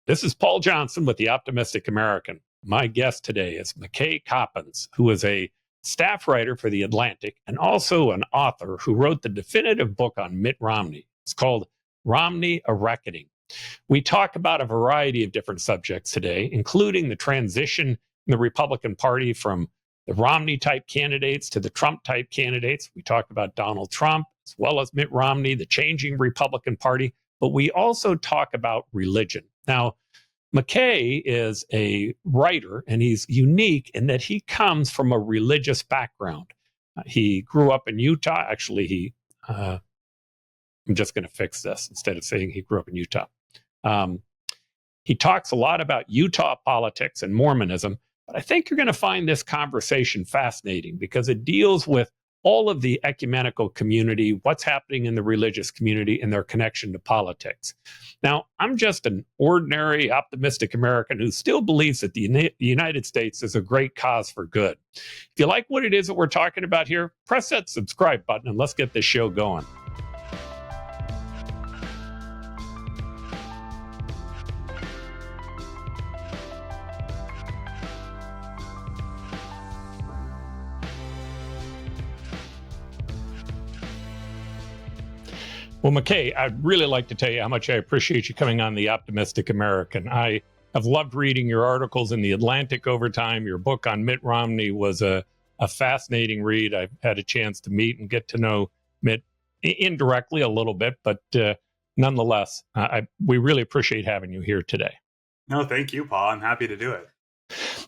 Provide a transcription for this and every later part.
This is Paul Johnson with The Optimistic American. My guest today is McKay Coppins, who is a staff writer for The Atlantic and also an author who wrote the definitive book on Mitt Romney. It's called Romney: A Reckoning. We talk about a variety of different subjects today, including the transition in the Republican Party from the Romney-type candidates to the Trump-type candidates. We talk about Donald Trump as well as Mitt Romney, the changing Republican Party, but we also talk about religion. Now, McKay is a writer, and he's unique in that he comes from a religious background. He grew up in Utah. Actually, I'm just going to fix this instead of saying he grew up in Utah. He talks a lot about Utah politics and Mormonism, but I think you're going to find this conversation fascinating because it deals with all of the ecumenical community, what's happening in the religious community, and their connection to politics. Now, I'm just an ordinary, optimistic American who still believes that the United States is a great cause for good. If you like what it is that we're talking about here, press that subscribe button and let's get this show going. Well, McKay, I'd really like to tell you how much I appreciate you coming on The Optimistic American. I have loved reading your articles in The Atlantic over time. Your book on Mitt Romney was a fascinating read. I've had a chance to meet and get to know Mitt indirectly a little bit, but nonetheless, we really appreciate having you here today. No, thank you, Paul. I'm happy to do it.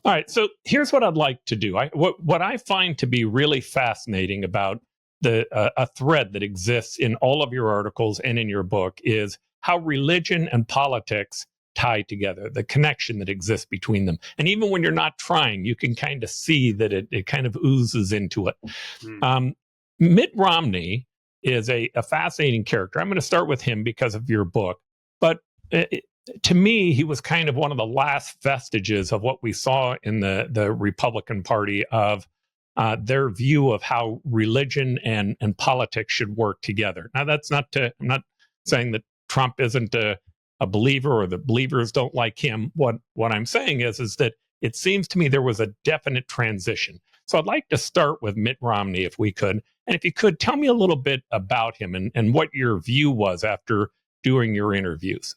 All right, so here's what I'd like to do. What I find to be really fascinating about a thread that exists in all of your articles and in your book is how religion and politics tie together, the connection that exists between them. And even when you're not trying, you can kind of see that it kind of oozes into it. Mitt Romney is a fascinating character. I'm going to start with him because of your book. But to me, he was kind of one of the last vestiges of what we saw in the Republican Party of their view of how religion and politics should work together. Now, I'm not saying that Trump isn't a believer or that believers don't like him. What I'm saying is that it seems to me there was a definite transition. So I'd like to start with Mitt Romney, if we could. And if you could, tell me a little bit about him and what your view was after doing your interviews.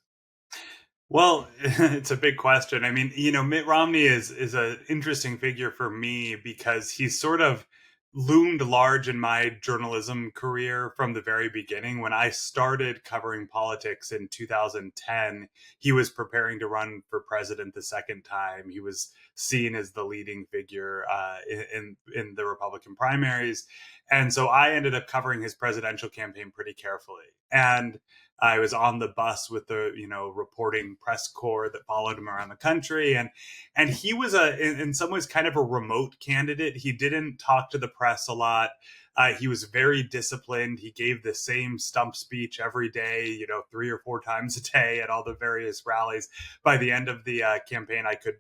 Well, it's a big question. I mean, Mitt Romney is an interesting figure for me because he's sort of loomed large in my journalism career from the very beginning. When I started covering politics in 2010, he was preparing to run for president the second time. He was seen as the leading figure in the Republican primaries. And so I ended up covering his presidential campaign pretty carefully. And I was on the bus with the, reporting press corps that followed him around the country. And he was in some ways kind of a remote candidate. He didn't talk to the press a lot. He was very disciplined. He gave the same stump speech every day, 3 or 4 times a day at all the various rallies. By the end of the campaign, I could,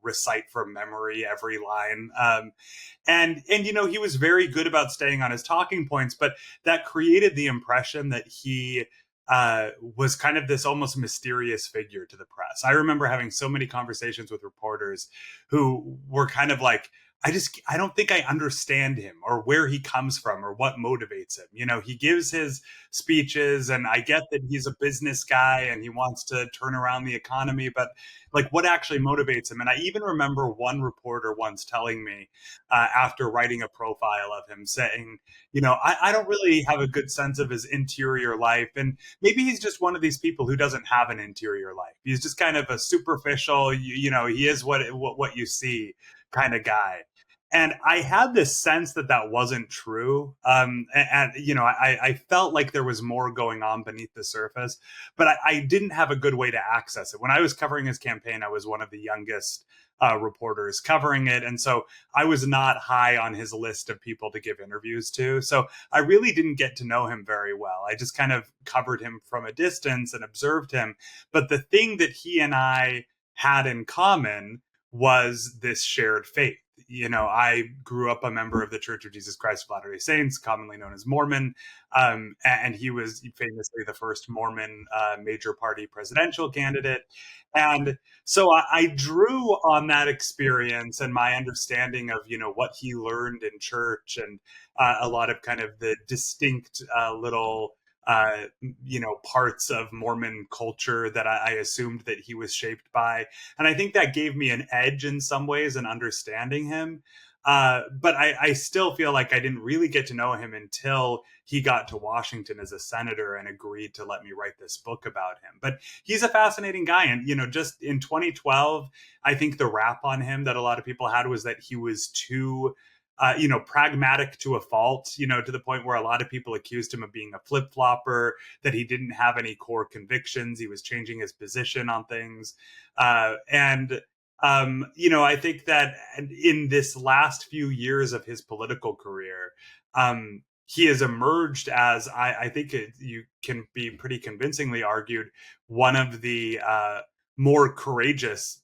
recite from memory every line. And he was very good about staying on his talking points, but that created the impression that he was kind of this almost mysterious figure to the press. I remember having so many conversations with reporters who were kind of like, I don't think I understand him or where he comes from or what motivates him. He gives his speeches and I get that he's a business guy and he wants to turn around the economy, but like what actually motivates him? And I even remember one reporter once telling me after writing a profile of him saying, I don't really have a good sense of his interior life. And maybe he's just one of these people who doesn't have an interior life. He's just kind of a superficial, he is what you see kind of guy. And I had this sense that wasn't true. I felt like there was more going on beneath the surface, but I didn't have a good way to access it. When I was covering his campaign, I was one of the youngest reporters covering it. And so I was not high on his list of people to give interviews to. So I really didn't get to know him very well. I just kind of covered him from a distance and observed him. But the thing that he and I had in common was this shared faith. I grew up a member of the Church of Jesus Christ of Latter-day Saints, commonly known as Mormon, and he was famously the first Mormon major party presidential candidate. And so I drew on that experience and my understanding of, what he learned in church and a lot of kind of the distinct little parts of Mormon culture that I assumed that he was shaped by. And I think that gave me an edge in some ways in understanding him. But I still feel like I didn't really get to know him until he got to Washington as a senator and agreed to let me write this book about him. But he's a fascinating guy. And, just in 2012, I think the rap on him that a lot of people had was that he was too pragmatic to a fault, to the point where a lot of people accused him of being a flip-flopper, that he didn't have any core convictions. He was changing his position on things. I think that in this last few years of his political career, he has emerged as, I think you can be pretty convincingly argued, one of the more courageous,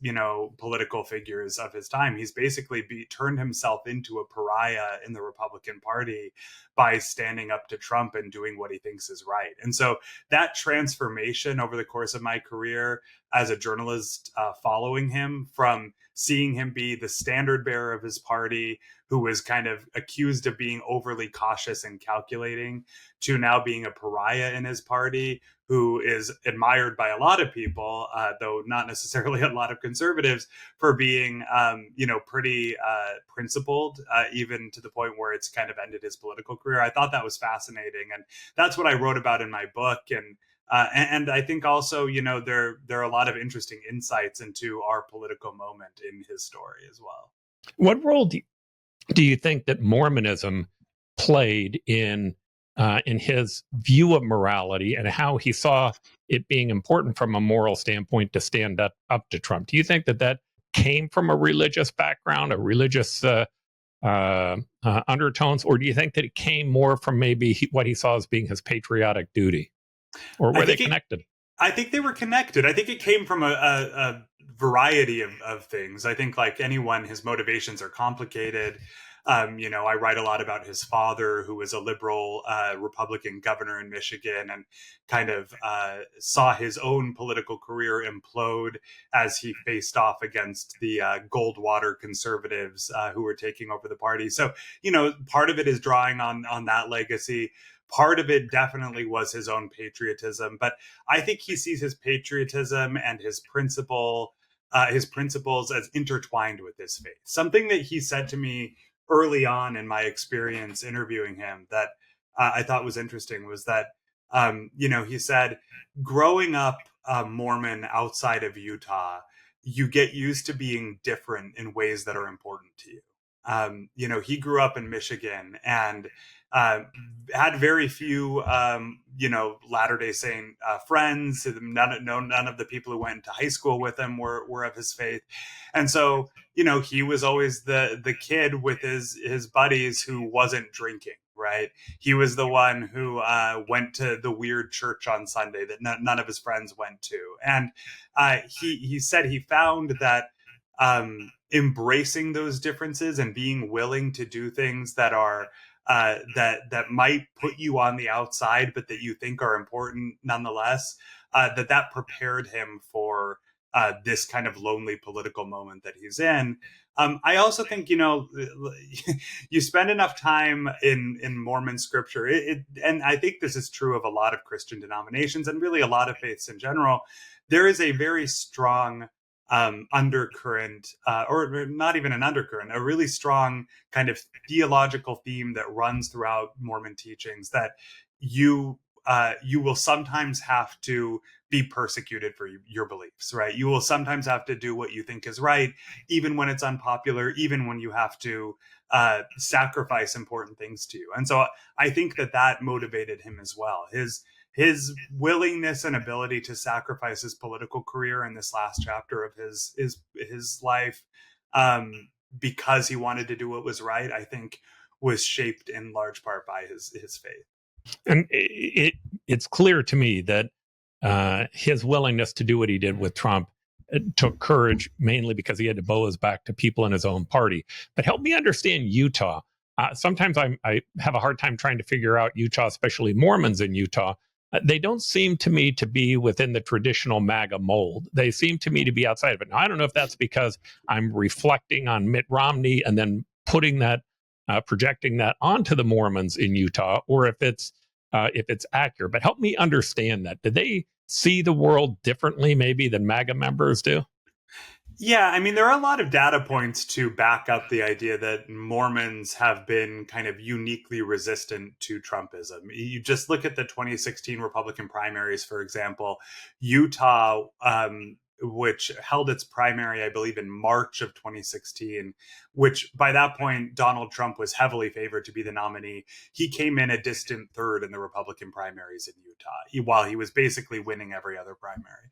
political figures of his time. He's basically turned himself into a pariah in the Republican Party by standing up to Trump and doing what he thinks is right. And so that transformation over the course of my career as a journalist, following him, from seeing him be the standard bearer of his party, who was kind of accused of being overly cautious and calculating, to now being a pariah in his party, who is admired by a lot of people, though not necessarily a lot of conservatives, for being, pretty principled, even to the point where it's kind of ended his political career. I thought that was fascinating. And that's what I wrote about in my book. And I think also, there are a lot of interesting insights into our political moment in his story as well. What role do you think that Mormonism played in his view of morality and how he saw it being important from a moral standpoint to stand up to Trump? Do you think that came from a religious background, a religious undertones, or do you think that it came more from maybe what he saw as being his patriotic duty? Or were they connected? I think they were connected. I think it came from a variety of things. I think, like anyone, his motivations are complicated. I write a lot about his father, who was a liberal Republican governor in Michigan, and kind of saw his own political career implode as he faced off against the Goldwater conservatives who were taking over the party. So, part of it is drawing on that legacy. Part of it definitely was his own patriotism, but I think he sees his patriotism and his principles as intertwined with his faith. Something that he said to me early on in my experience interviewing him that I thought was interesting was that, he said, growing up Mormon outside of Utah, you get used to being different in ways that are important to you. He grew up in Michigan and had very few, Latter-day Saint friends. None of the people who went to high school with him were of his faith. And so, he was always the kid with his buddies who wasn't drinking, right? He was the one who went to the weird church on Sunday that none of his friends went to. And he said he found that embracing those differences and being willing to do things that are that might put you on the outside, but that you think are important nonetheless, that prepared him for this kind of lonely political moment that he's in. I also think, you spend enough time in Mormon scripture, and I think this is true of a lot of Christian denominations and really a lot of faiths in general. There is a very strong undercurrent, or not even an undercurrent, a really strong kind of theological theme that runs throughout Mormon teachings, that you will sometimes have to be persecuted for your beliefs, right? You will sometimes have to do what you think is right, even when it's unpopular, even when you have to sacrifice important things to you. And so I think that motivated him as well. His willingness and ability to sacrifice his political career in this last chapter of his life, because he wanted to do what was right, I think was shaped in large part by his faith. And it's clear to me that his willingness to do what he did with Trump took courage mainly because he had to bow his back to people in his own party. But help me understand Utah. Sometimes I have a hard time trying to figure out Utah, especially Mormons in Utah. They don't seem to me to be within the traditional MAGA mold. They seem to me to be outside of it. Now, I don't know if that's because I'm reflecting on Mitt Romney and then putting that, projecting that onto the Mormons in Utah, or if it's accurate. But help me understand that. Do they see the world differently, maybe, than MAGA members do? Yeah, I mean, there are a lot of data points to back up the idea that Mormons have been kind of uniquely resistant to Trumpism. You just look at the 2016 Republican primaries, for example. Utah, which held its primary, I believe, in March of 2016, which by that point, Donald Trump was heavily favored to be the nominee. He came in a distant third in the Republican primaries in Utah, while he was basically winning every other primary.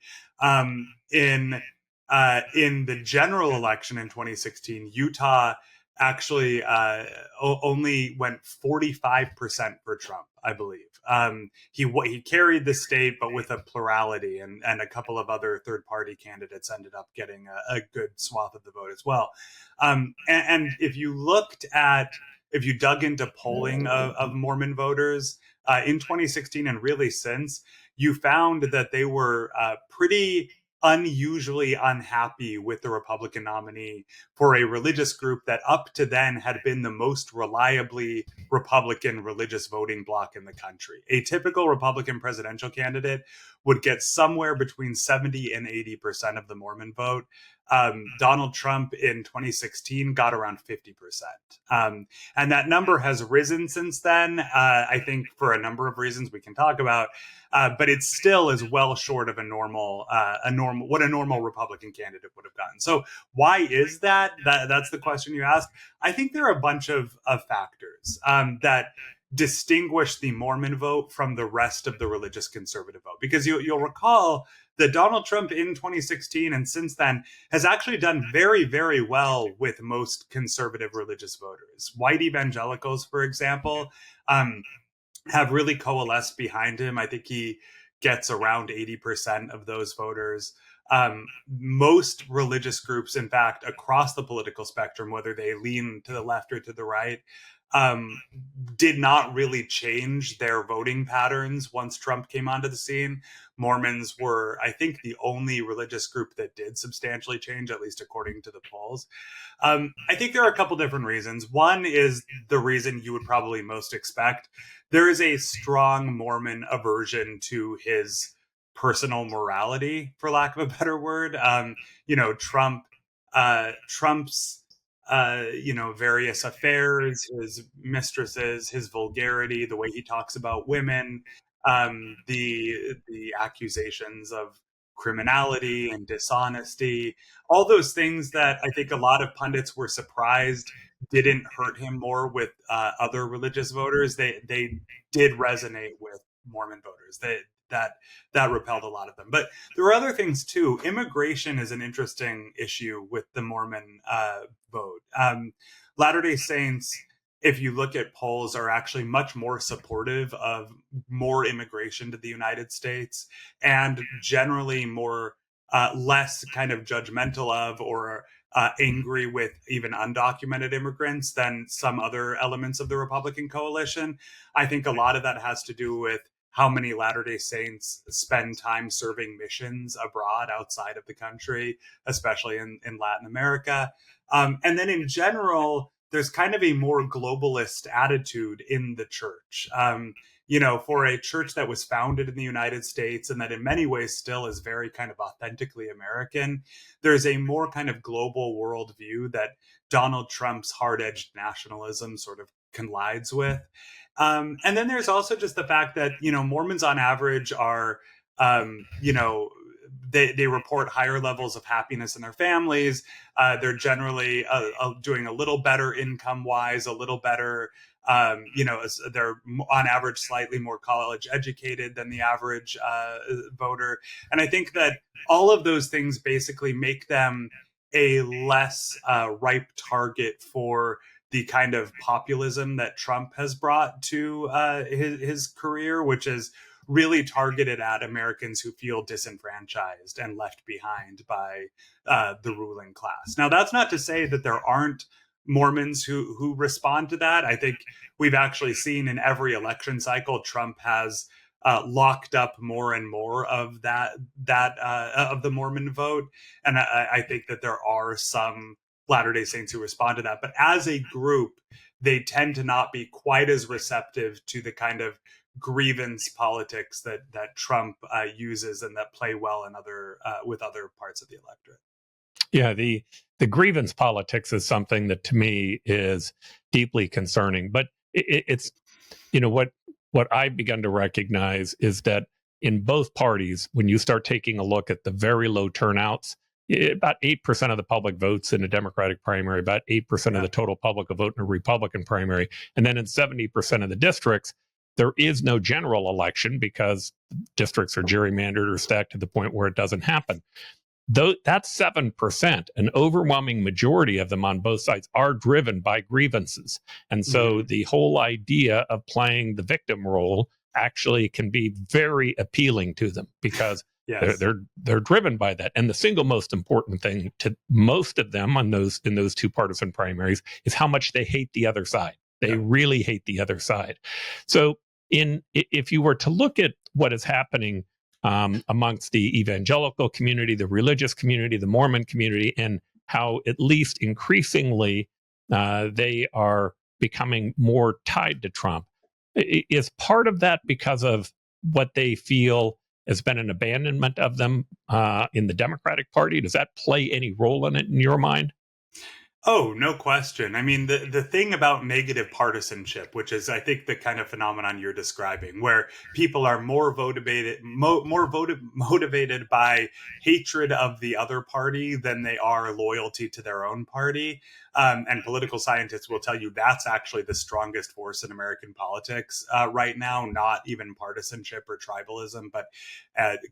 In the general election in 2016, Utah actually only went 45% for Trump, I believe. He carried the state, but with a plurality, and a couple of other third-party candidates ended up getting a good swath of the vote as well. And if you dug into polling of Mormon voters in 2016 and really since, you found that they were pretty unusually unhappy with the Republican nominee for a religious group that up to then had been the most reliably Republican religious voting bloc in the country. A typical Republican presidential candidate would get somewhere between 70 and 80% of the Mormon vote. Donald Trump in 2016 got around 50%. And that number has risen since then, I think for a number of reasons we can talk about. But it still is well short of a normal what a normal Republican candidate would have gotten. So why is that? That's the question you asked. I think there are a bunch of factors that distinguish the Mormon vote from the rest of the religious conservative vote. Because you'll recall that Donald Trump in 2016 and since then has actually done very, very well with most conservative religious voters. White evangelicals, for example, have really coalesced behind him. I think he gets around 80% of those voters. Most religious groups, in fact, across the political spectrum, whether they lean to the left or to the right, did not really change their voting patterns once Trump came onto the scene. Mormons were, I think, the only religious group that did substantially change, at least according to the polls. I think there are a couple different reasons. One is the reason you would probably most expect. There is a strong Mormon aversion to his personal morality, for lack of a better word. Trump's various affairs, his mistresses, his vulgarity, the way he talks about women, the accusations of criminality and dishonesty, all those things that I think a lot of pundits were surprised didn't hurt him more with other religious voters. They did resonate with Mormon voters. That repelled a lot of them. But there are other things too. Immigration is an interesting issue with the Mormon vote. Latter-day Saints, if you look at polls, are actually much more supportive of more immigration to the United States, and generally less kind of judgmental of or angry with even undocumented immigrants than some other elements of the Republican coalition. I think a lot of that has to do with how many Latter-day Saints spend time serving missions abroad outside of the country, especially in Latin America. And then in general, there's kind of a more globalist attitude in the church. For a church that was founded in the United States and that in many ways still is very kind of authentically American, there's a more kind of global worldview that Donald Trump's hard-edged nationalism sort of collides with. And then there's also just the fact that, Mormons on average are, they report higher levels of happiness in their families. They're generally doing a little better income-wise, a little better, they're on average slightly more college educated than the average voter. And I think that all of those things basically make them a less ripe target for the kind of populism that Trump has brought to his career, which is really targeted at Americans who feel disenfranchised and left behind by the ruling class. Now, that's not to say that there aren't Mormons who respond to that. I think we've actually seen in every election cycle, Trump has locked up more and more of that of the Mormon vote, and I think that there are some Latter-day Saints who respond to that. But as a group, they tend to not be quite as receptive to the kind of grievance politics that Trump uses and that play well in other with other parts of the electorate. Yeah, the grievance politics is something that to me is deeply concerning. But it's, you know, what I've begun to recognize is that in both parties, when you start taking a look at the very low turnouts, about 8% of the public votes in a Democratic primary, about 8% of the total public will vote in a Republican primary. And then in 70% of the districts, there is no general election because districts are gerrymandered or stacked to the point where it doesn't happen. Though that's 7%, an overwhelming majority of them on both sides are driven by grievances. And so the whole idea of playing the victim role actually can be very appealing to them because they're driven by that. And the single most important thing to most of them in those two partisan primaries is how much they hate the other side. They really hate the other side. So if you were to look at what is happening amongst the evangelical community, the religious community, the Mormon community, and how at least increasingly they are becoming more tied to Trump. Is part of that because of what they feel has been an abandonment of them in the Democratic Party? Does that play any role in it in your mind? Oh, no question. I mean, the thing about negative partisanship, which is, I think, the kind of phenomenon you're describing, where people are more motivated by hatred of the other party than they are loyalty to their own party. And political scientists will tell you that's actually the strongest force in American politics right now, not even partisanship or tribalism, but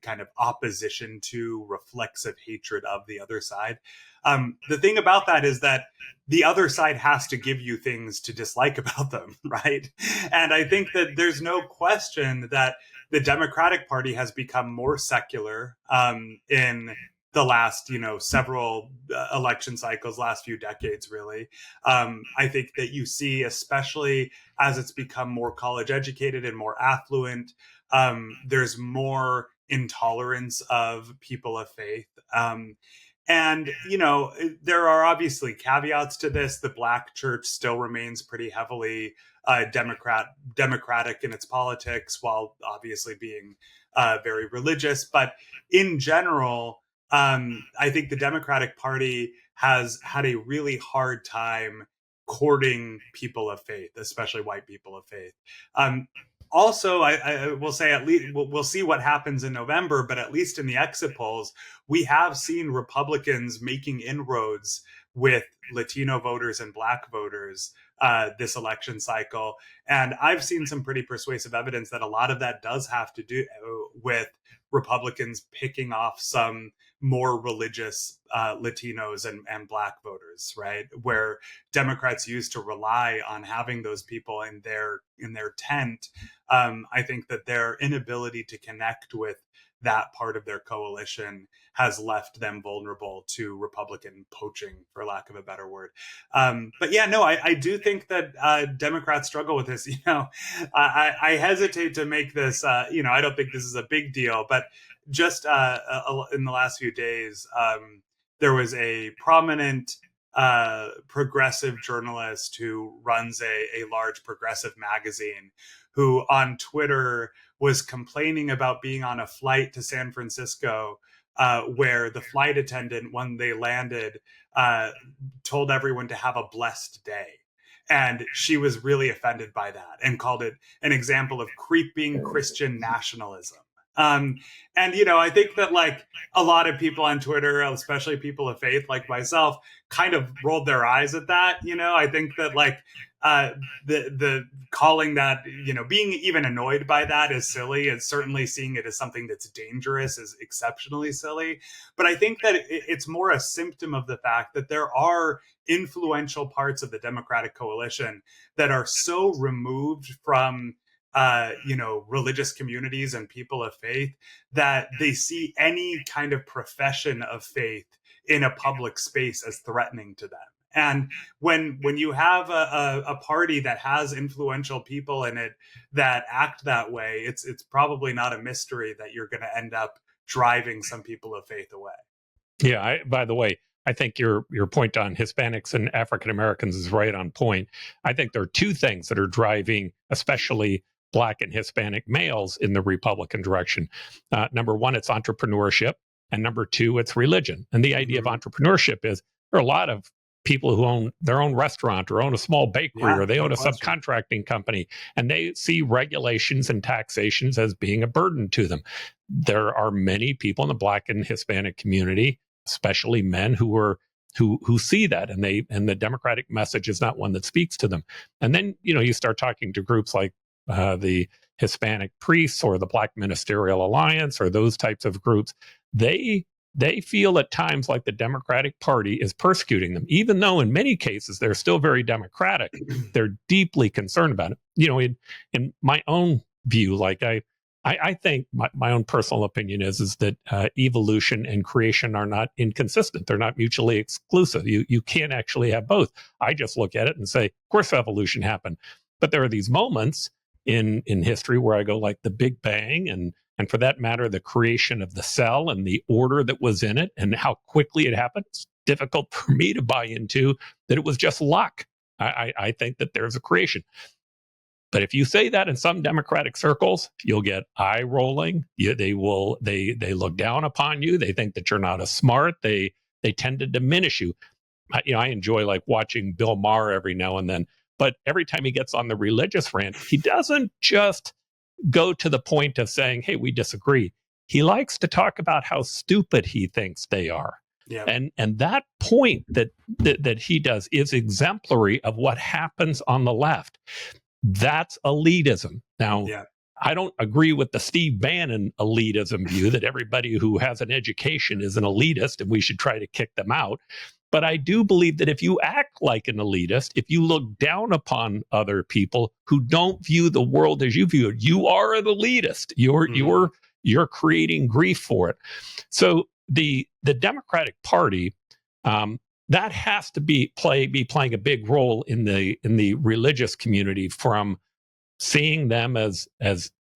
kind of opposition to reflexive hatred of the other side. The thing about that is that the other side has to give you things to dislike about them, right? And I think that there's no question that the Democratic Party has become more secular in the last, several election cycles, last few decades, really. I think that you see, especially as it's become more college educated and more affluent, there's more intolerance of people of faith. And, there are obviously caveats to this. The Black church still remains pretty heavily democratic in its politics, while obviously being very religious. But in general, I think the Democratic Party has had a really hard time courting people of faith, especially white people of faith. Also, I will say, at least we'll see what happens in November, but at least in the exit polls, we have seen Republicans making inroads with Latino voters and Black voters this election cycle. And I've seen some pretty persuasive evidence that a lot of that does have to do with Republicans picking off some more religious Latinos and Black voters, right? Where Democrats used to rely on having those people in their tent. I think that their inability to connect with that part of their coalition has left them vulnerable to Republican poaching, for lack of a better word. But yeah, no, I do think that Democrats struggle with this. I hesitate to make this, I don't think this is a big deal, but just in the last few days, there was a prominent progressive journalist who runs a large progressive magazine who on Twitter was complaining about being on a flight to San Francisco where the flight attendant, when they landed, told everyone to have a blessed day. And she was really offended by that and called it an example of creeping Christian nationalism. And, I think that like a lot of people on Twitter, especially people of faith like myself, kind of rolled their eyes at that. I think that like the calling that, being even annoyed by that is silly, and certainly seeing it as something that's dangerous is exceptionally silly. But I think that it's more a symptom of the fact that there are influential parts of the Democratic coalition that are so removed from religious communities and people of faith, that they see any kind of profession of faith in a public space as threatening to them. And when you have a party that has influential people in it that act that way, it's probably not a mystery that you're going to end up driving some people of faith away. Yeah. By the way, I think your point on Hispanics and African Americans is right on point. I think there are two things that are driving, especially Black and Hispanic males, in the Republican direction. Number one, it's entrepreneurship, and number two, it's religion. And the idea of entrepreneurship is there are a lot of people who own their own restaurant or own a small bakery or they own a subcontracting company, and they see regulations and taxations as being a burden to them. There are many people in the Black and Hispanic community, especially men, who see that, and the Democratic message is not one that speaks to them. And then you start talking to groups like the Hispanic priests or the Black Ministerial Alliance or those types of groups. They feel at times like the Democratic Party is persecuting them, even though in many cases they're still very democratic. They're deeply concerned about it. In my own view, like I think my own personal opinion is that evolution and creation are not inconsistent. They're not mutually exclusive. You can't actually have both. I just look at it and say, of course evolution happened. But there are these moments in history where I go, like the Big Bang and for that matter, the creation of the cell and the order that was in it and how quickly it happened. It's difficult for me to buy into that it was just luck. I think that there's a creation. But if you say that in some Democratic circles, you'll get eye rolling. They look down upon you. They think that you're not as smart. They tend to diminish you. I enjoy like watching Bill Maher every now and then. But every time he gets on the religious rant, he doesn't just go to the point of saying, hey, we disagree. He likes to talk about how stupid he thinks they are. Yeah. And that point that he does is exemplary of what happens on the left. That's elitism. Now, I don't agree with the Steve Bannon elitism view that everybody who has an education is an elitist and we should try to kick them out. But I do believe that if you act like an elitist, if you look down upon other people who don't view the world as you view it, you are an elitist. You're creating grief for it. So the Democratic Party, that has to be playing a big role in the religious community, from seeing them as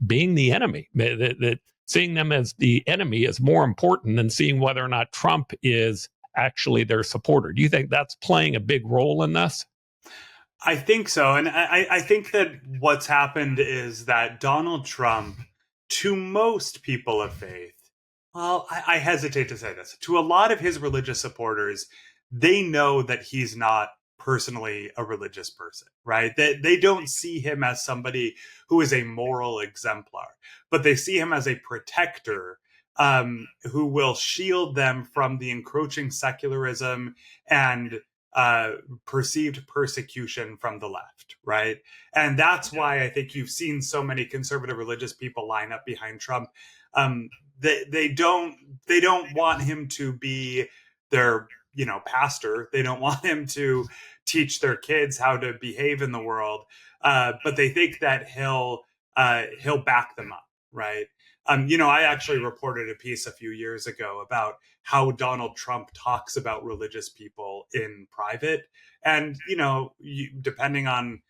being the enemy. That seeing them as the enemy is more important than seeing whether or not Trump is actually their supporter. Do you think that's playing a big role in this? I think so. And I think that what's happened is that Donald Trump, to most people of faith, well, I hesitate to say this, to a lot of his religious supporters, they know that he's not personally a religious person, right? They don't see him as somebody who is a moral exemplar, but they see him as a protector who will shield them from the encroaching secularism and perceived persecution from the left, right? And that's why I think you've seen so many conservative religious people line up behind Trump. They don't want him to be their pastor. They don't want him to teach their kids how to behave in the world, but they think that he'll back them up, right? I actually reported a piece a few years ago about how Donald Trump talks about religious people in private. And, depending on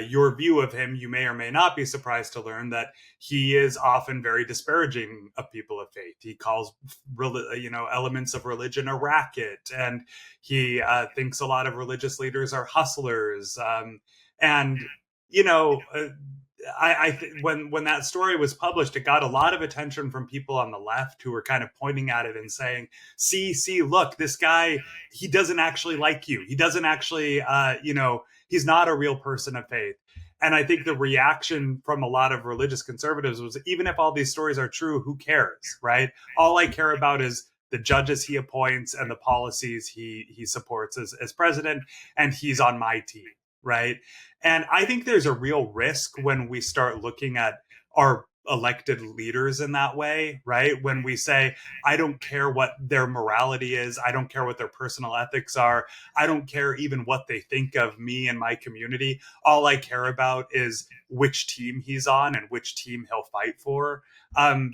your view of him, you may or may not be surprised to learn that he is often very disparaging of people of faith. He calls, elements of religion a racket, and he thinks a lot of religious leaders are hustlers. When that story was published, it got a lot of attention from people on the left who were kind of pointing at it and saying, see, look, this guy, he doesn't actually like you. He doesn't actually, he's not a real person of faith. And I think the reaction from a lot of religious conservatives was, even if all these stories are true, who cares, right? All I care about is the judges he appoints and the policies he supports as president, and he's on my team. Right. And I think there's a real risk when we start looking at our elected leaders in that way, right? When we say, I don't care what their morality is, I don't care what their personal ethics are, I don't care even what they think of me and my community. All I care about is which team he's on and which team he'll fight for.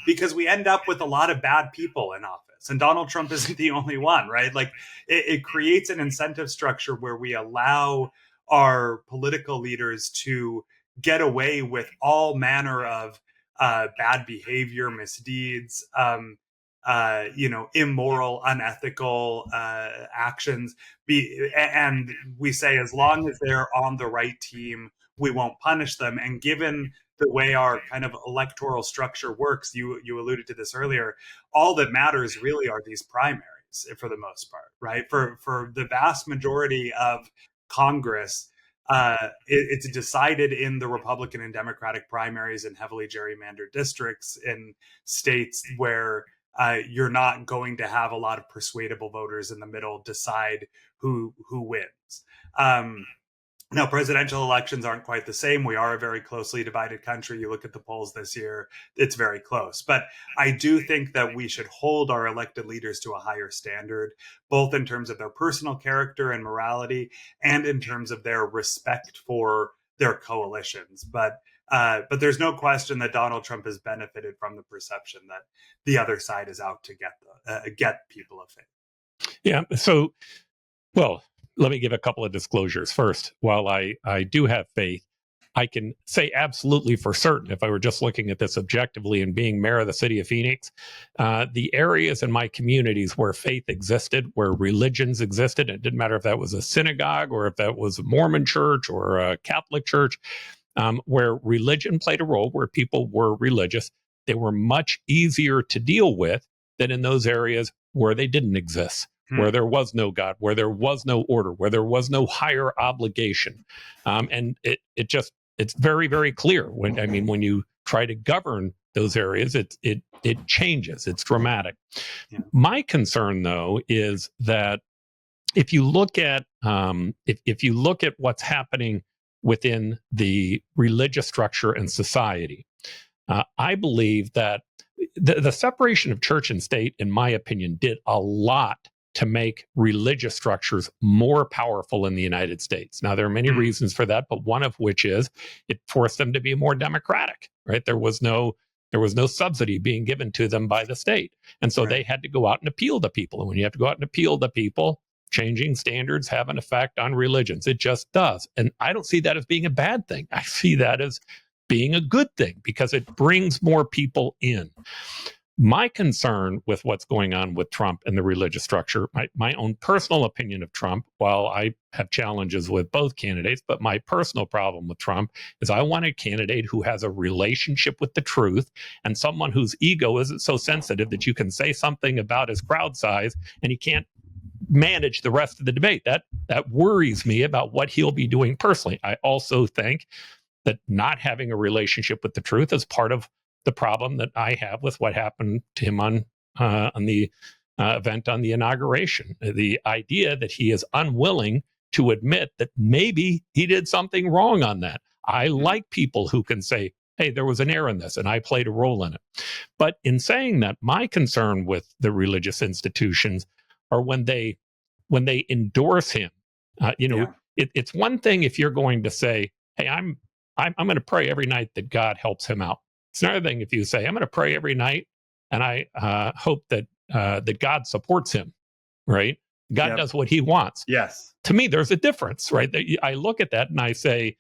Because we end up with a lot of bad people in office. And Donald Trump isn't the only one, right? Like it creates an incentive structure where we allow our political leaders to get away with all manner of bad behavior, misdeeds, immoral, unethical actions. And we say, as long as they're on the right team, we won't punish them. And given the way our kind of electoral structure works, you alluded to this earlier, all that matters really are these primaries for the most part, right? For the vast majority of Congress, it's decided in the Republican and Democratic primaries in heavily gerrymandered districts in states where you're not going to have a lot of persuadable voters in the middle decide who wins. Now, presidential elections aren't quite the same. We are a very closely divided country. You look at the polls this year, it's very close. But I do think that we should hold our elected leaders to a higher standard, both in terms of their personal character and morality, and in terms of their respect for their coalitions. But there's no question that Donald Trump has benefited from the perception that the other side is out to get people of faith. Yeah. So, well, let me give a couple of disclosures. First, while I do have faith, I can say absolutely for certain, if I were just looking at this objectively and being mayor of the city of Phoenix, the areas in my communities where faith existed, where religions existed, it didn't matter if that was a synagogue or if that was a Mormon church or a Catholic church, where religion played a role, where people were religious, they were much easier to deal with than in those areas where they didn't exist. Where there was no God, where there was no order, where there was no higher obligation. And it's very, very clear when you try to govern those areas, it changes. It's dramatic. Yeah. My concern, though, is that if you look at if you look at what's happening within the religious structure and society, I believe that the separation of church and state, in my opinion, did a lot to make religious structures more powerful in the United States. Now, there are many reasons for that, but one of which is it forced them to be more democratic, right? There was no subsidy being given to them by the state. And so they had to go out and appeal to people. And when you have to go out and appeal to people, changing standards have an effect on religions. It just does. And I don't see that as being a bad thing. I see that as being a good thing because it brings more people in. My concern with what's going on with Trump and the religious structure, my own personal opinion of Trump, while I have challenges with both candidates, but my personal problem with Trump is I want a candidate who has a relationship with the truth and someone whose ego isn't so sensitive that you can say something about his crowd size and he can't manage the rest of the debate. That worries me about what he'll be doing personally. I also think that not having a relationship with the truth is part of the problem that I have with what happened to him on the event on the inauguration. The idea that he is unwilling to admit that maybe he did something wrong on that. I like people who can say, hey, there was an error in this and I played a role in it. But in saying that, my concern with the religious institutions are when they endorse him. It's one thing if you're going to say, hey, I'm going to pray every night that God helps him out. It's another thing if you say, I'm going to pray every night and I hope that God supports him, right? God does what he wants. Yes. To me, there's a difference, right? I look at that and I say,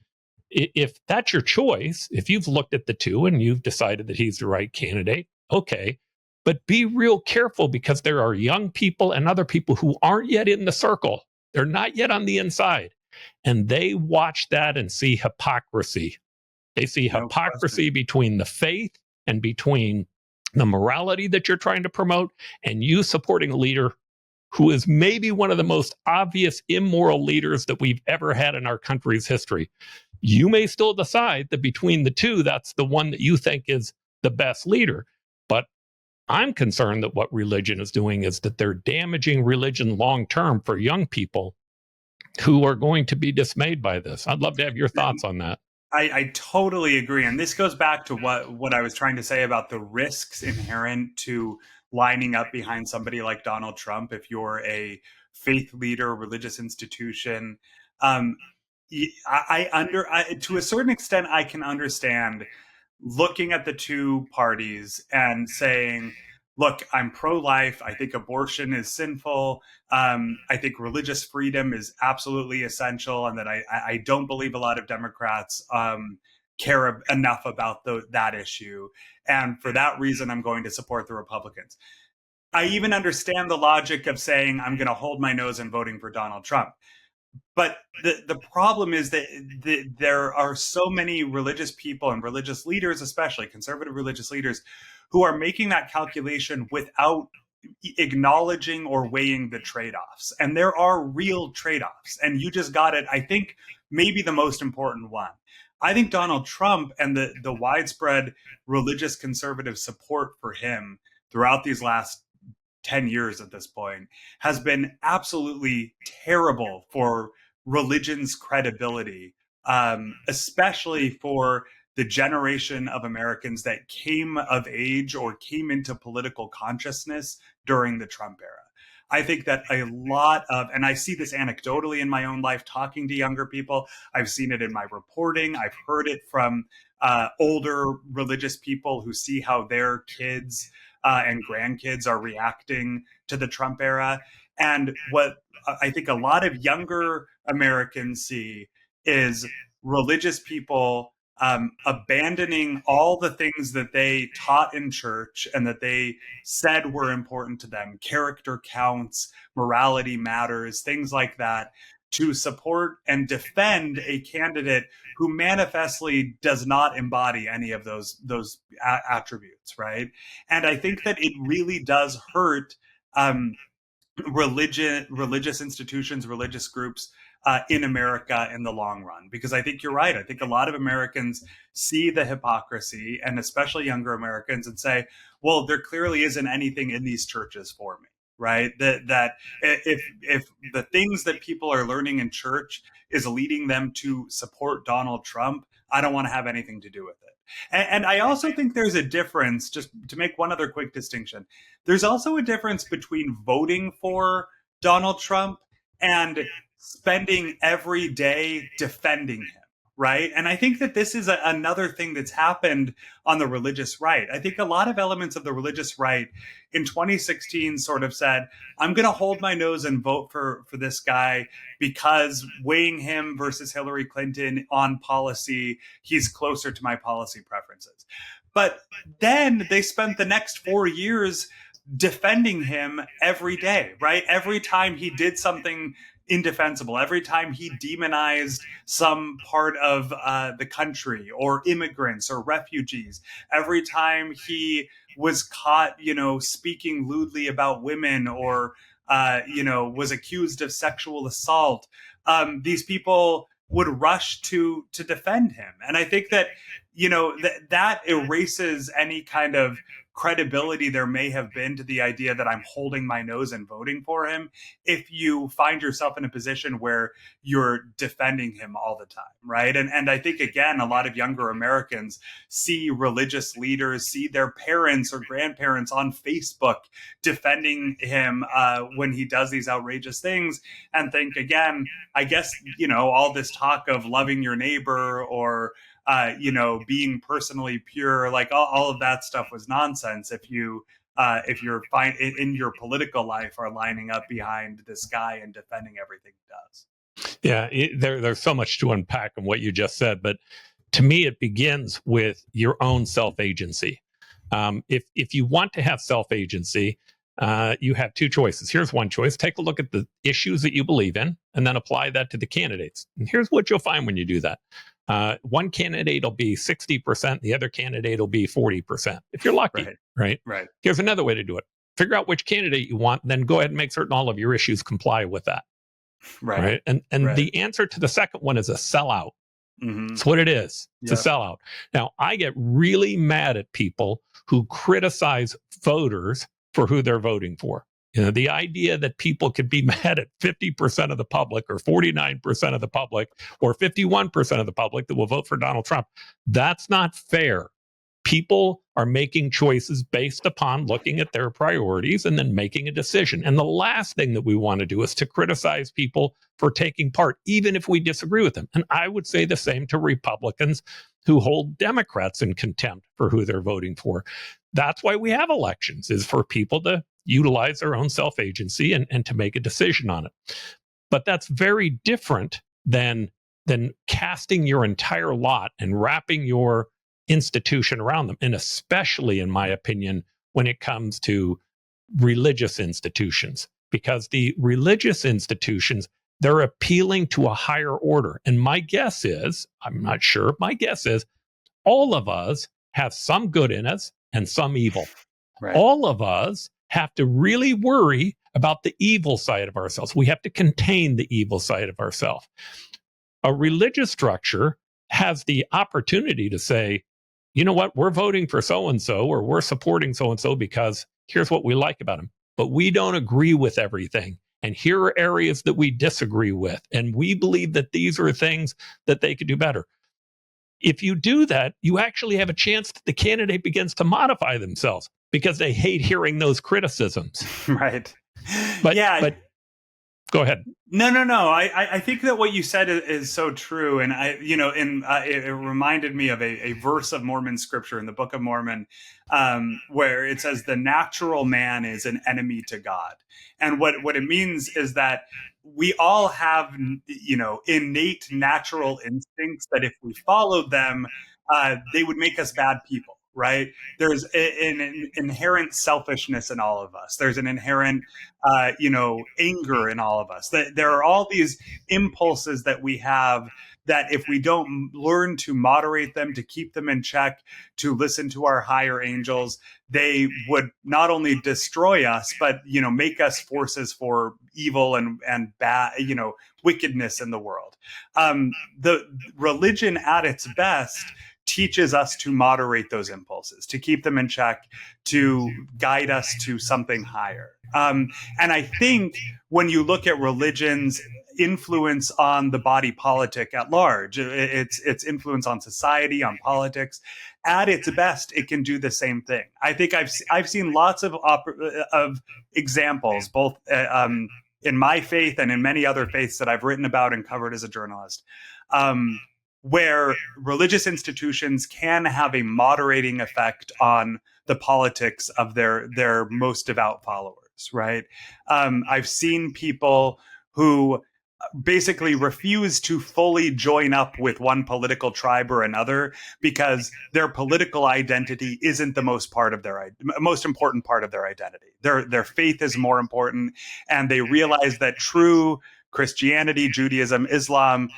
if that's your choice, if you've looked at the two and you've decided that he's the right candidate, okay. But be real careful because there are young people and other people who aren't yet in the circle. They're not yet on the inside. And they watch that and see hypocrisy. They see hypocrisy between the faith and between the morality that you're trying to promote and you supporting a leader who is maybe one of the most obvious immoral leaders that we've ever had in our country's history. You may still decide that between the two, that's the one that you think is the best leader. But I'm concerned that what religion is doing is that they're damaging religion long term for young people who are going to be dismayed by this. I'd love to have your thoughts on that. I totally agree. And this goes back to what I was trying to say about the risks inherent to lining up behind somebody like Donald Trump if you're a faith leader, religious institution. Um, to a certain extent, I can understand looking at the two parties and saying, look, I'm pro-life. I think abortion is sinful. I think religious freedom is absolutely essential, and that I don't believe a lot of Democrats care enough about that issue. And for that reason, I'm going to support the Republicans. I even understand the logic of saying I'm going to hold my nose and voting for Donald Trump. But the problem is that there are so many religious people and religious leaders, especially conservative religious leaders, who are making that calculation without acknowledging or weighing the trade-offs. And there are real trade-offs. And you just got it, I think, maybe the most important one. I think Donald Trump and the widespread religious conservative support for him throughout these last 10 years at this point has been absolutely terrible for religion's credibility, especially for the generation of Americans that came of age or came into political consciousness during the Trump era. I think that a lot of, and I see this anecdotally in my own life talking to younger people, I've seen it in my reporting, I've heard it from older religious people who see how their kids and grandkids are reacting to the Trump era. And what I think a lot of younger Americans see is religious people abandoning all the things that they taught in church and that they said were important to them, character counts, morality matters, things like that, to support and defend a candidate who manifestly does not embody any of those attributes, right? And I think that it really does hurt religious institutions, religious groups in America in the long run. Because I think you're right. I think a lot of Americans see the hypocrisy, and especially younger Americans, and say, well, there clearly isn't anything in these churches for me. Right? That if the things that people are learning in church is leading them to support Donald Trump, I don't want to have anything to do with it. And I also think there's a difference, just to make one other quick distinction, there's also a difference between voting for Donald Trump and spending every day defending him. Right. And I think that this is another thing that's happened on the religious right. I think a lot of elements of the religious right in 2016 sort of said, I'm going to hold my nose and vote for this guy because weighing him versus Hillary Clinton on policy, he's closer to my policy preferences. But then they spent the next 4 years defending him every day. Right. Every time he did something indefensible, every time he demonized some part of the country or immigrants or refugees, every time he was caught, speaking lewdly about women or, was accused of sexual assault, these people would rush to defend him. And I think that, that erases any kind of credibility there may have been to the idea that I'm holding my nose and voting for him if you find yourself in a position where you're defending him all the time, right? And I think, again, a lot of younger Americans see religious leaders, see their parents or grandparents on Facebook defending him when he does these outrageous things, and think, again, I guess, all this talk of loving your neighbor or being personally pure, like all of that stuff was nonsense if you're fine in your political life are lining up behind this guy and defending everything he does. Yeah, there's so much to unpack in what you just said, but to me, it begins with your own self-agency. If you want to have self-agency, you have two choices. Here's one choice. Take a look at the issues that you believe in and then apply that to the candidates. And here's what you'll find when you do that. One candidate will be 60%, the other candidate will be 40%, if you're lucky, right? Here's another way to do it. Figure out which candidate you want, then go ahead and make certain all of your issues comply with that. Right. And the answer to the second one is a sellout. Mm-hmm. That's what it is. It's a sellout. Now, I get really mad at people who criticize voters for who they're voting for. The idea that people could be mad at 50% of the public or 49% of the public or 51% of the public that will vote for Donald Trump, that's not fair. People are making choices based upon looking at their priorities and then making a decision. And the last thing that we want to do is to criticize people for taking part, even if we disagree with them. And I would say the same to Republicans who hold Democrats in contempt for who they're voting for. That's why we have elections, is for people to utilize their own self-agency and to make a decision on it. But that's very different than casting your entire lot and wrapping your institution around them. And especially, in my opinion, when it comes to religious institutions, because the religious institutions, they're appealing to a higher order. And my guess is, I'm not sure, my guess is all of us have some good in us and some evil. Right. All of us have to really worry about the evil side of ourselves. We have to contain the evil side of ourselves. A religious structure has the opportunity to say, you know what, we're voting for so-and-so, or we're supporting so-and-so because here's what we like about them. But we don't agree with everything. And here are areas that we disagree with. And we believe that these are things that they could do better. If you do that, you actually have a chance that the candidate begins to modify themselves because they hate hearing those criticisms. Right. But go ahead. No. I think that what you said is so true, and it reminded me of a verse of Mormon scripture in the Book of Mormon, where it says, "The natural man is an enemy to God," and what it means is that we all have, innate natural instincts that if we followed them, they would make us bad people. Right? There's an inherent selfishness in all of us. There's an inherent, anger in all of us. There are all these impulses that we have that if we don't learn to moderate them, to keep them in check, to listen to our higher angels, they would not only destroy us, but, make us forces for evil and bad, wickedness in the world. The religion at its best teaches us to moderate those impulses, to keep them in check, to guide us to something higher. And I think when you look at religion's influence on the body politic at large, its influence on society, on politics, at its best, it can do the same thing. I think I've seen lots of examples, both in my faith and in many other faiths that I've written about and covered as a journalist, where religious institutions can have a moderating effect on the politics of their most devout followers, right? I've seen people who basically refuse to fully join up with one political tribe or another because their political identity isn't the most important part of their identity. Their faith is more important, and they realize that true Christianity, Judaism, Islam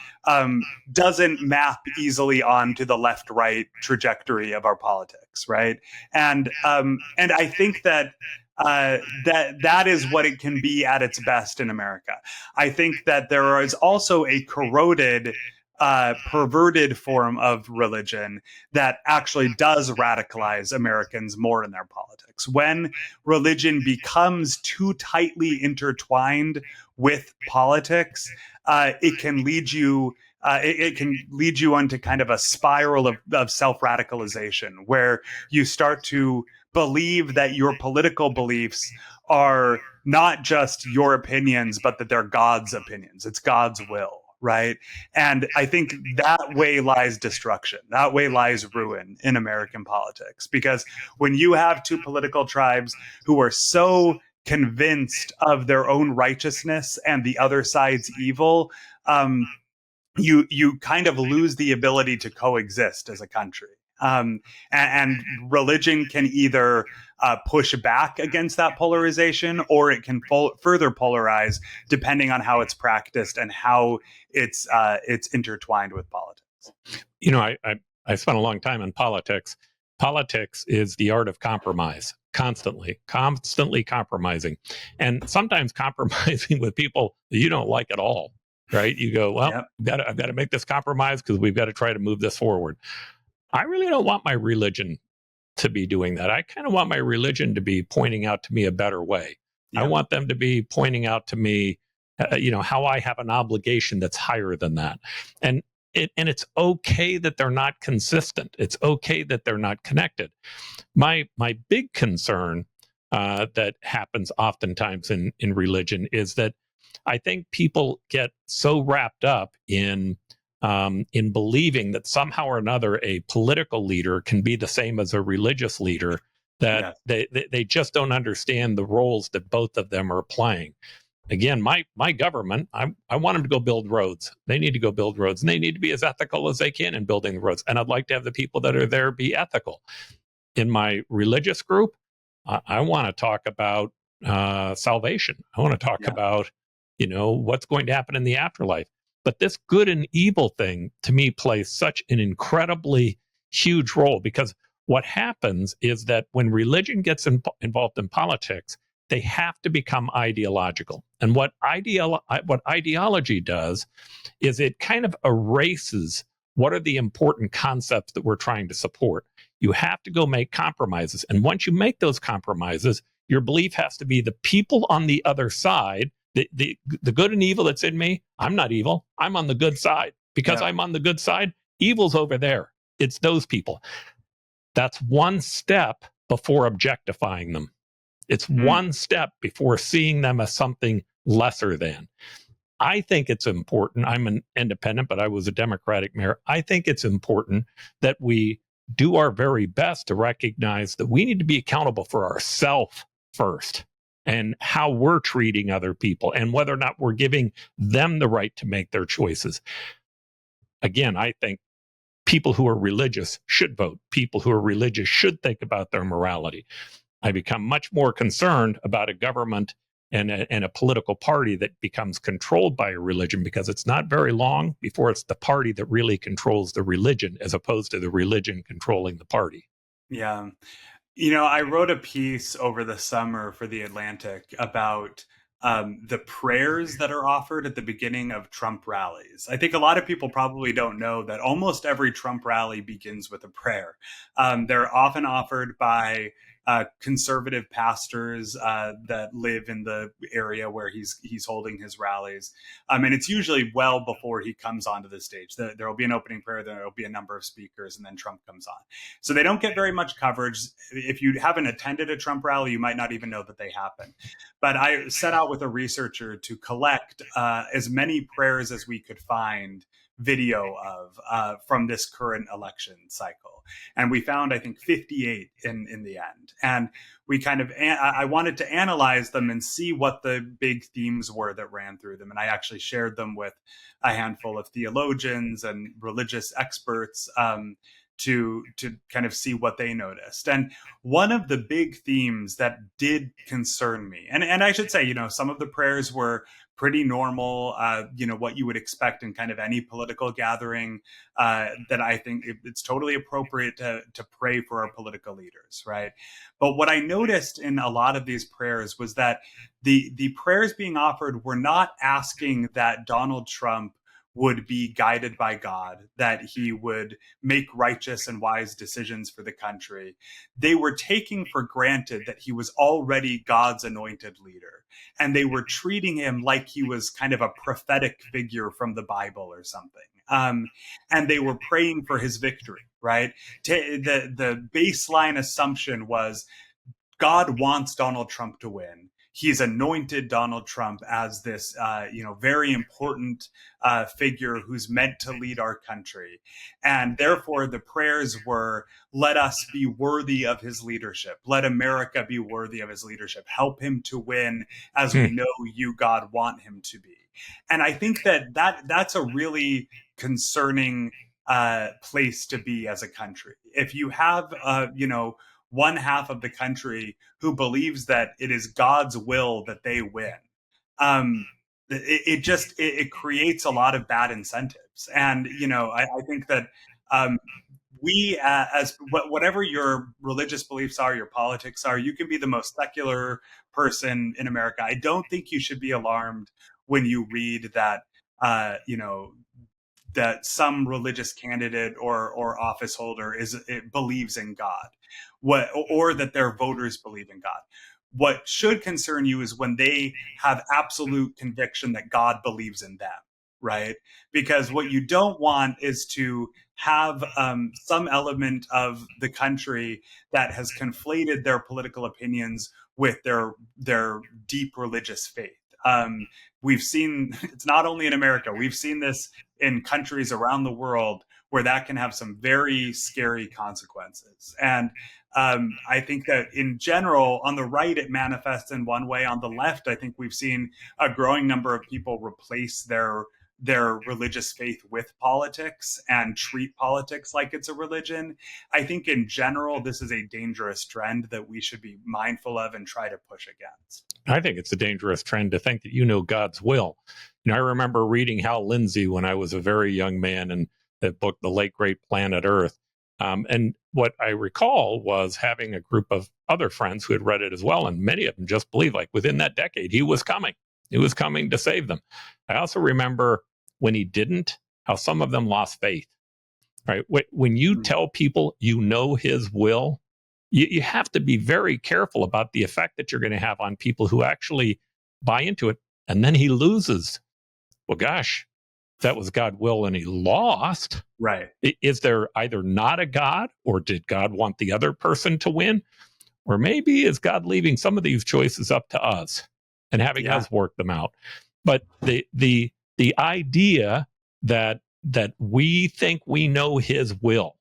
doesn't map easily onto the left-right trajectory of our politics, right? And I think that that is what it can be at its best in America. I think that there is also a corroded, perverted form of religion that actually does radicalize Americans more in their politics. When religion becomes too tightly intertwined with politics, it can lead you. It can lead you onto kind of a spiral of self-radicalization, where you start to believe that your political beliefs are not just your opinions, but that they're God's opinions. It's God's will, right? And I think that way lies destruction. That way lies ruin in American politics. Because when you have two political tribes who are so convinced of their own righteousness and the other side's evil, you kind of lose the ability to coexist as a country. And religion can either push back against that polarization, or it can further polarize depending on how it's practiced and how it's intertwined with politics. I spent a long time in politics. Politics is the art of compromise, constantly compromising, and sometimes compromising with people that you don't like at all. Right? You go, well, yep. I've got to make this compromise because we've got to try to move this forward. I really don't want my religion to be doing that. I kind of want my religion to be pointing out to me a better way. I want them to be pointing out to me, how I have an obligation that's higher than that. And it's okay that they're not consistent. It's okay that they're not connected. My big concern that happens oftentimes in religion is that I think people get so wrapped up in believing that somehow or another a political leader can be the same as a religious leader, that they just don't understand the roles that both of them are playing. Again, my government, I want them to go build roads. They need to go build roads, and they need to be as ethical as they can in building the roads. And I'd like to have the people that are there be ethical. In my religious group, I want to talk about salvation. I want to talk about, what's going to happen in the afterlife. But this good and evil thing, to me, plays such an incredibly huge role, because what happens is that when religion gets involved in politics, they have to become ideological. And what ideology does is it kind of erases what are the important concepts that we're trying to support. You have to go make compromises. And once you make those compromises, your belief has to be the people on the other side, the good and evil that's in me. I'm not evil. I'm on the good side. Because I'm on the good side, evil's over there. It's those people. That's one step before objectifying them. It's one step before seeing them as something lesser than. I think it's important. I'm an independent, but I was a Democratic mayor. I think it's important that we do our very best to recognize that we need to be accountable for ourselves first, and how we're treating other people, and whether or not we're giving them the right to make their choices. Again, I think people who are religious should vote. People who are religious should think about their morality. I become much more concerned about a government and a political party that becomes controlled by a religion, because it's not very long before it's the party that really controls the religion, as opposed to the religion controlling the party. Yeah. I wrote a piece over the summer for The Atlantic about the prayers that are offered at the beginning of Trump rallies. I think a lot of people probably don't know that almost every Trump rally begins with a prayer. They're often offered by conservative pastors that live in the area where he's holding his rallies. And it's usually well before he comes onto the stage. There will be an opening prayer, then there will be a number of speakers, and then Trump comes on. So they don't get very much coverage. If you haven't attended a Trump rally, you might not even know that they happen. But I set out with a researcher to collect as many prayers as we could find video of from this current election cycle. And we found, I think, 58 in the end. And we I wanted to analyze them and see what the big themes were that ran through them. And I actually shared them with a handful of theologians and religious experts to kind of see what they noticed. And one of the big themes that did concern me, and I should say, some of the prayers were pretty normal, what you would expect in kind of any political gathering, that I think it's totally appropriate to pray for our political leaders, right? But what I noticed in a lot of these prayers was that the prayers being offered were not asking that Donald Trump would be guided by God, that he would make righteous and wise decisions for the country. They were taking for granted that he was already God's anointed leader. And they were treating him like he was kind of a prophetic figure from the Bible or something. And they were praying for his victory, right? The baseline assumption was God wants Donald Trump to win. He's anointed Donald Trump as this, very important figure who's meant to lead our country. And therefore, the prayers were, let us be worthy of his leadership. Let America be worthy of his leadership. Help him to win as we know you, God, want him to be. And I think that's a really concerning place to be as a country. If you have, one half of the country who believes that it is God's will that they win, it creates a lot of bad incentives. And, I think that we, as whatever your religious beliefs are, your politics are, you can be the most secular person in America. I don't think you should be alarmed when you read that, that some religious candidate or office holder believes in God, or that their voters believe in God. What should concern you is when they have absolute conviction that God believes in them, right? Because what you don't want is to have some element of the country that has conflated their political opinions with their deep religious faith. We've seen it's not only in America, we've seen this in countries around the world where that can have some very scary consequences. And I think that in general, on the right, it manifests in one way. On the left, I think we've seen a growing number of people replace their religious faith with politics and treat politics like it's a religion. I think in general, this is a dangerous trend that we should be mindful of and try to push against. I think it's a dangerous trend to think that you know God's will. I remember reading Hal Lindsey when I was a very young man in the book, The Late Great Planet Earth. And what I recall was having a group of other friends who had read it as well. And many of them just believed, like, within that decade, he was coming. He was coming to save them. I also remember when he didn't, how some of them lost faith, right? When you tell people you know his will, you have to be very careful about the effect that you're going to have on people who actually buy into it. And then he loses. Well, gosh, that was God's will and he lost. Right. Is there either not a God, or did God want the other person to win? Or maybe is God leaving some of these choices up to us and having us work them out? But the idea that we think we know his will,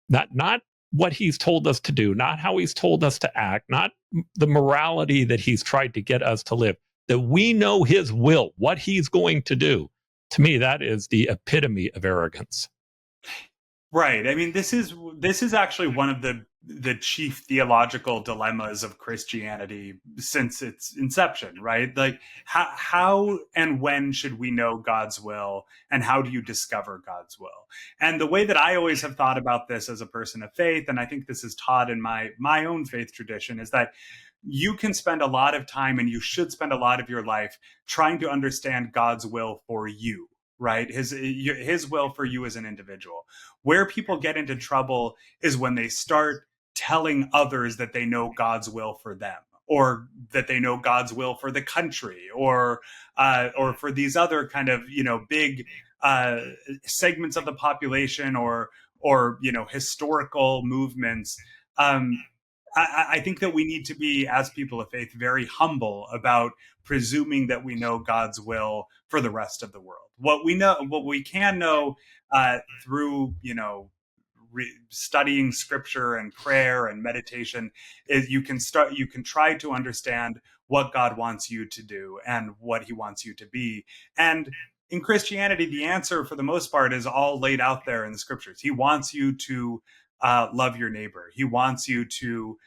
not what he's told us to do, not how he's told us to act, not the morality that he's tried to get us to live, that we know his will, what he's going to do. To me, that is the epitome of arrogance. Right. I mean, this is actually one of the chief theological dilemmas of Christianity since its inception, right? Like, how and when should we know God's will, and how do you discover God's will? And the way that I always have thought about this as a person of faith, and I think this is taught in my own faith tradition, is that you can spend a lot of time, and you should spend a lot of your life trying to understand God's will for you, right? His will for you as an individual. Where people get into trouble is when they start telling others that they know God's will for them, or that they know God's will for the country, or for these other kind of, big segments of the population, or historical movements. I think that we need to be, as people of faith, very humble about presuming that we know God's will for the rest of the world. What we can know through, studying scripture and prayer and meditation is you can try to understand what God wants you to do and what he wants you to be. And in Christianity, the answer for the most part is all laid out there in the scriptures. He wants you to love your neighbor. He wants you to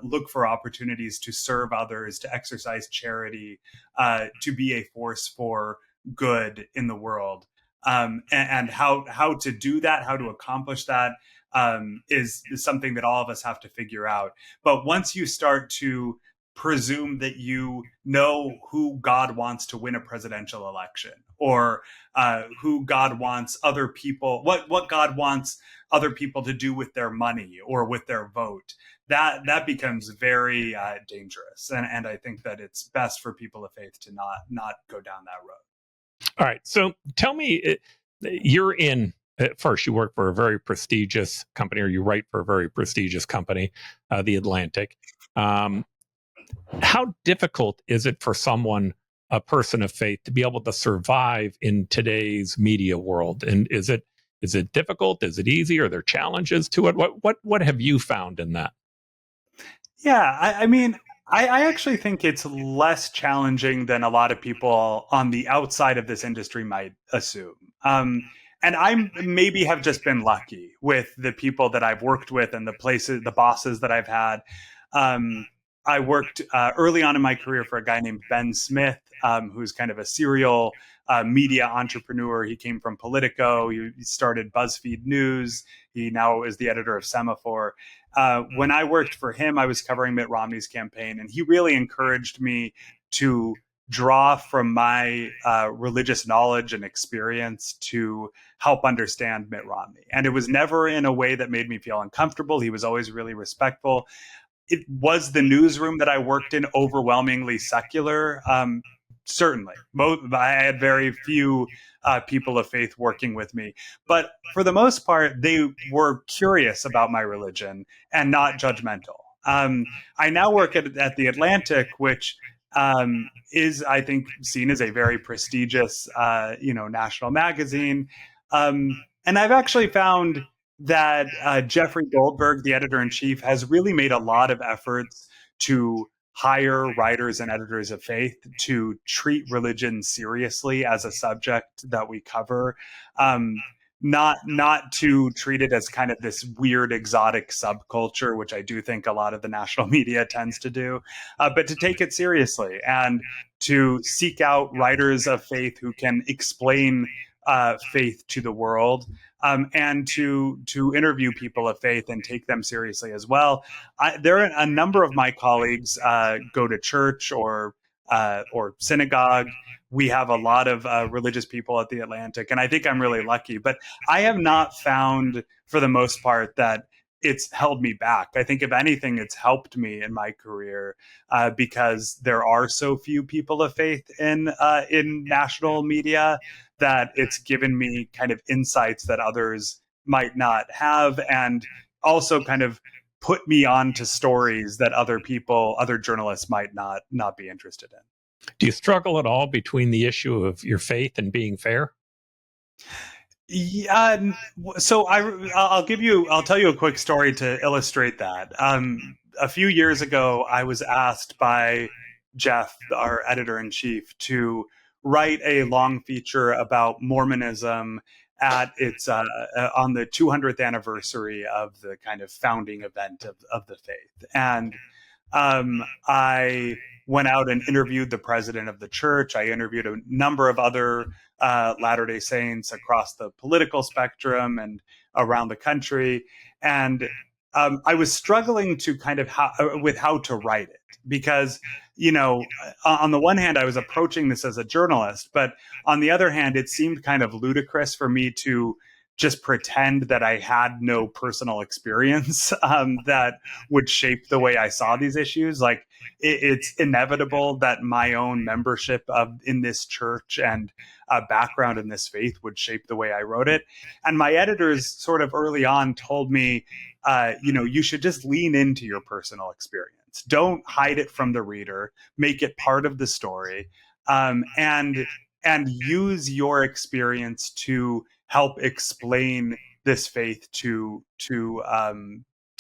look for opportunities to serve others, to exercise charity, to be a force for good in the world. And how to do that, how to accomplish that, is something that all of us have to figure out. But once you start to presume that you know who God wants to win a presidential election, or who God wants other people, what God wants other people to do with their money or with their vote, that becomes very dangerous. And I think that it's best for people of faith to not go down that road. All right. So tell me, you're in, first, you work for a very prestigious company, or you write for a very prestigious company, The Atlantic. How difficult is it for someone, a person of faith, to be able to survive in today's media world? And is it difficult? Is it easy? Are there challenges to it? What have you found in that? Yeah, I mean, I actually think it's less challenging than a lot of people on the outside of this industry might assume. And I maybe have just been lucky with the people that I've worked with and the bosses that I've had. I worked early on in my career for a guy named Ben Smith, who's kind of a serial media entrepreneur. He came from Politico. He started BuzzFeed News. He now is the editor of Semaphore. When I worked for him, I was covering Mitt Romney's campaign, and he really encouraged me to draw from my religious knowledge and experience to help understand Mitt Romney. And it was never in a way that made me feel uncomfortable. He was always really respectful. it was the newsroom that I worked in overwhelmingly secular. Certainly, I had very few people of faith working with me, but for the most part, they were curious about my religion and not judgmental. I now work at the Atlantic, which is, I think, seen as a very prestigious, national magazine. And I've actually found that Jeffrey Goldberg, the editor-in-chief, has really made a lot of efforts to hire writers and editors of faith to treat religion seriously as a subject that we cover. Not to treat it as kind of this weird exotic subculture, which I do think a lot of the national media tends to do, but to take it seriously and to seek out writers of faith who can explain faith to the world, and to interview people of faith and take them seriously as well. There are a number of my colleagues go to church or synagogue. We have a lot of religious people at the Atlantic, and I think I'm really lucky. But I have not found, for the most part, that it's held me back. I think, if anything, it's helped me in my career because there are so few people of faith in national media that it's given me kind of insights that others might not have, and also kind of put me onto stories that other journalists might not be interested in. Do you struggle at all between the issue of your faith and being fair? Yeah, so I'll tell you a quick story to illustrate that. A few years ago, I was asked by Jeff, our editor-in-chief, to write a long feature about Mormonism at its on the 200th anniversary of the kind of founding event of the faith. And I went out and interviewed the president of the church. I interviewed a number of other Latter-day Saints across the political spectrum and around the country. And I was struggling to kind of with how to write it, because, on the one hand, I was approaching this as a journalist, but on the other hand, it seemed kind of ludicrous for me to just pretend that I had no personal experience that would shape the way I saw these issues. Like, it's inevitable that my own membership in this church and background in this faith would shape the way I wrote it. And my editors sort of early on told me, you should just lean into your personal experience. Don't hide it from the reader. Make it part of the story, and use your experience to help explain this faith to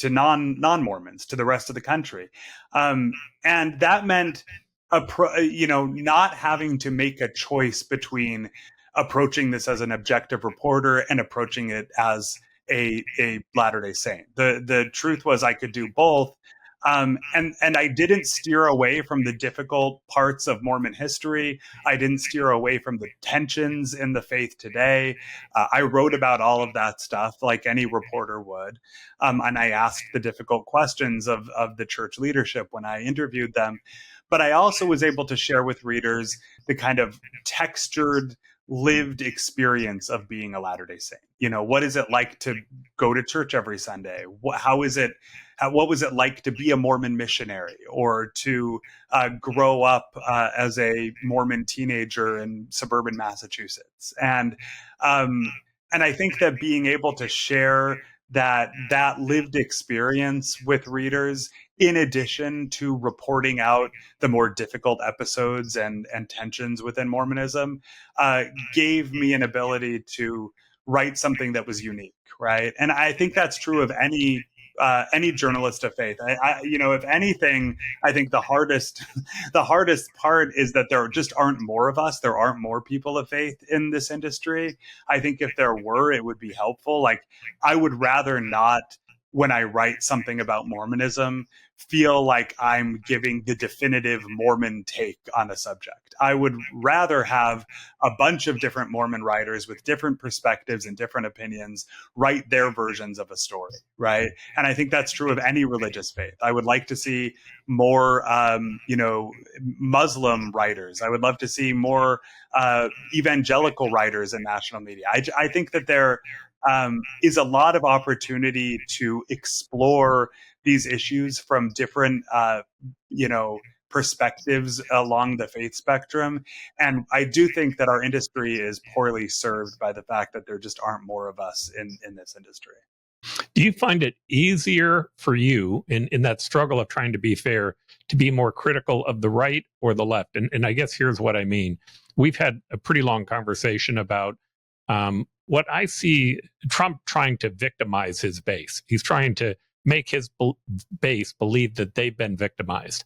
non-Mormons, to the rest of the country. And that meant, not having to make a choice between approaching this as an objective reporter and approaching it as a Latter-day Saint. The truth was I could do both. And I didn't steer away from the difficult parts of Mormon history. I didn't steer away from the tensions in the faith today. I wrote about all of that stuff like any reporter would. And I asked the difficult questions of the church leadership when I interviewed them. But I also was able to share with readers the kind of textured, lived experience of being a Latter-day Saint. What is it like to go to church every Sunday? What was it like to be a Mormon missionary, or to grow up as a Mormon teenager in suburban Massachusetts? And I think that being able to share that lived experience with readers, in addition to reporting out the more difficult episodes and tensions within Mormonism, gave me an ability to write something that was unique, right? And I think that's true of any journalist of faith. If anything, I think the hardest part is that there just aren't more of us. There aren't more people of faith in this industry. I think if there were, it would be helpful. Like, I would rather not, when I write something about Mormonism, feel like I'm giving the definitive Mormon take on a subject. I would rather have a bunch of different Mormon writers with different perspectives and different opinions write their versions of a story, right? And I think that's true of any religious faith. I would like to see more, Muslim writers. I would love to see more evangelical writers in national media. I think that there is a lot of opportunity to explore these issues from different, perspectives along the faith spectrum. And I do think that our industry is poorly served by the fact that there just aren't more of us in this industry. Do you find it easier for you in that struggle of trying to be fair to be more critical of the right or the left? And I guess here's what I mean. We've had a pretty long conversation about what I see Trump trying to victimize his base. He's trying to make his base believe that they've been victimized.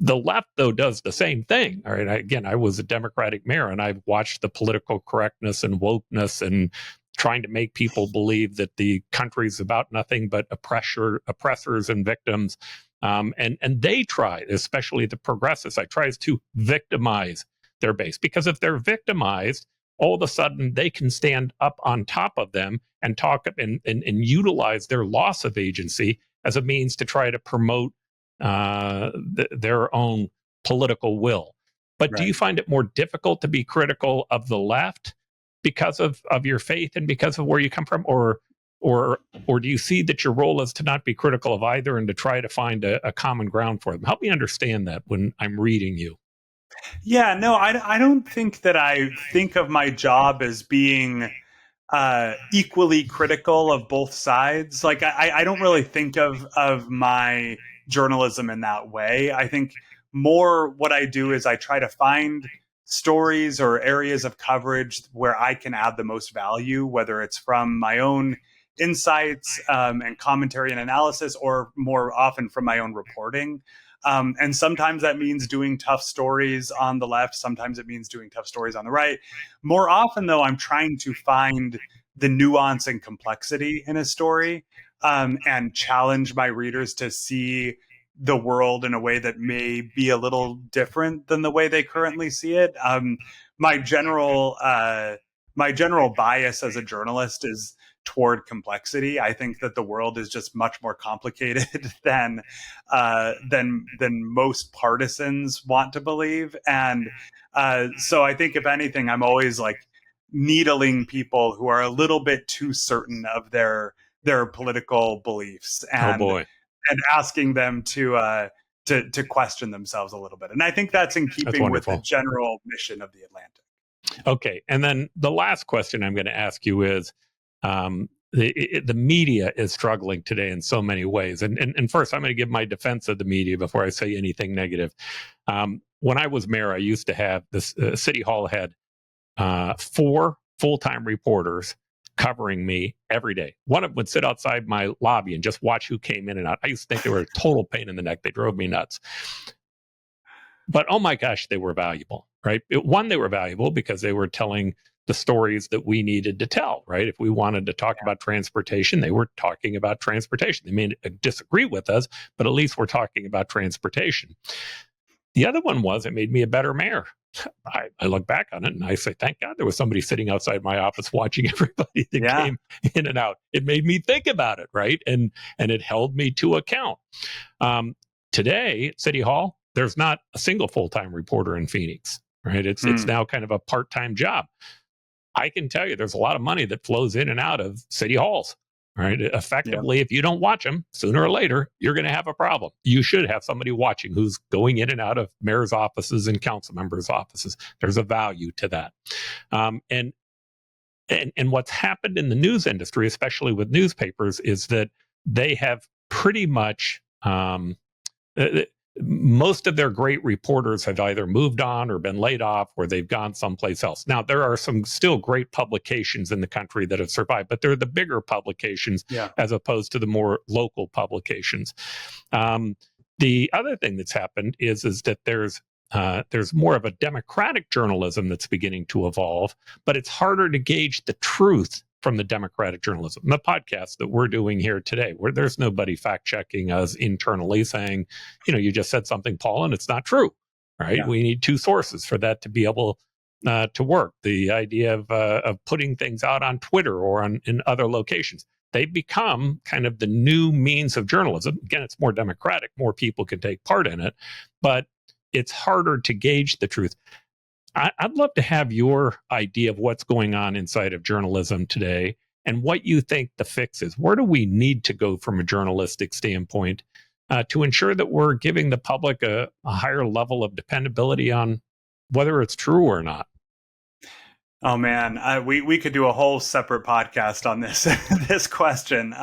The left, though, does the same thing. All right. Again, I was a Democratic mayor and I've watched the political correctness and wokeness and trying to make people believe that the country's about nothing but oppressors and victims. And they try, especially the progressives, tries to victimize their base. Because if they're victimized, all of a sudden they can stand up on top of them and talk and utilize their loss of agency as a means to try to promote their own political will. But Right. do you find it more difficult to be critical of the left because of your faith and because of where you come from, or do you see that your role is to not be critical of either and to try to find a common ground for them? Help me understand that when I'm reading you. Yeah, no, I don't think that I think of my job as being equally critical of both sides. Like I don't really think of my journalism in that way. I think more what I do is I try to find stories or areas of coverage where I can add the most value, whether it's from my own insights and commentary and analysis, or more often from my own reporting. And sometimes that means doing tough stories on the left. Sometimes it means doing tough stories on the right. More often, though, I'm trying to find the nuance and complexity in a story and challenge my readers to see the world in a way that may be a little different than the way they currently see it. My general bias as a journalist is toward complexity. I think that the world is just much more complicated than most partisans want to believe. And so I think, if anything, I'm always like needling people who are a little bit too certain of their political beliefs Oh boy. and asking them to question themselves a little bit. And I think that's in keeping with the general mission of the Atlantic. Okay. And then the last question I'm going to ask you is, the media is struggling today in so many ways. And first, I'm going to give my defense of the media before I say anything negative. When I was mayor, I used to have this City Hall had 4 full-time reporters covering me every day. One of them would sit outside my lobby and just watch who came in and out. I used to think they were a total pain in the neck. They drove me nuts. But oh my gosh, they were valuable, right? One, they were valuable because they were telling the stories that we needed to tell, right? If we wanted to talk about transportation, they were talking about transportation. They may disagree with us, but at least we're talking about transportation. The other one was, it made me a better mayor. I look back on it and I say, thank God there was somebody sitting outside my office watching everybody that came in and out. It made me think about it, right? And it held me to account. Today at City Hall, there's not a single full-time reporter in Phoenix, right? It's now kind of a part-time job. I can tell you there's a lot of money that flows in and out of city halls, right? Effectively, if you don't watch them, sooner or later, you're going to have a problem. You should have somebody watching who's going in and out of mayor's offices and council members' offices. There's a value to that. And what's happened in the news industry, especially with newspapers, is that they have pretty much most of their great reporters have either moved on or been laid off, or they've gone someplace else. Now, there are some still great publications in the country that have survived, but they're the bigger publications as opposed to the more local publications. The other thing that's happened is that there's more of a democratic journalism that's beginning to evolve, but it's harder to gauge the truth from the democratic journalism. The podcast that we're doing here today, where there's nobody fact checking us internally saying, you just said something, Paul, and it's not true, right? We need 2 sources for that to be able to work. The idea of putting things out on Twitter or in other locations, they've become kind of the new means of journalism. Again, it's more democratic, more people can take part in it, but it's harder to gauge the truth. I'd love to have your idea of what's going on inside of journalism today and what you think the fix is. Where do we need to go from a journalistic standpoint to ensure that we're giving the public a higher level of dependability on whether it's true or not? Oh man, we could do a whole separate podcast on this this question.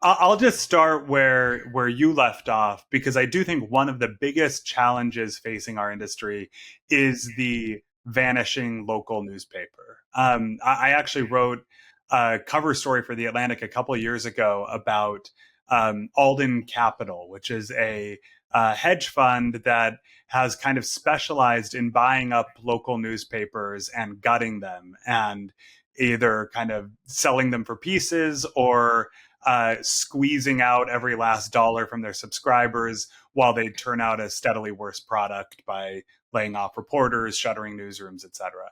I'll just start where you left off, because I do think one of the biggest challenges facing our industry is the vanishing local newspaper. I actually wrote a cover story for The Atlantic a couple of years ago about Alden Capital, which is a hedge fund that has kind of specialized in buying up local newspapers and gutting them and either kind of selling them for pieces or squeezing out every last dollar from their subscribers while they turn out a steadily worse product by laying off reporters, shuttering newsrooms, etc.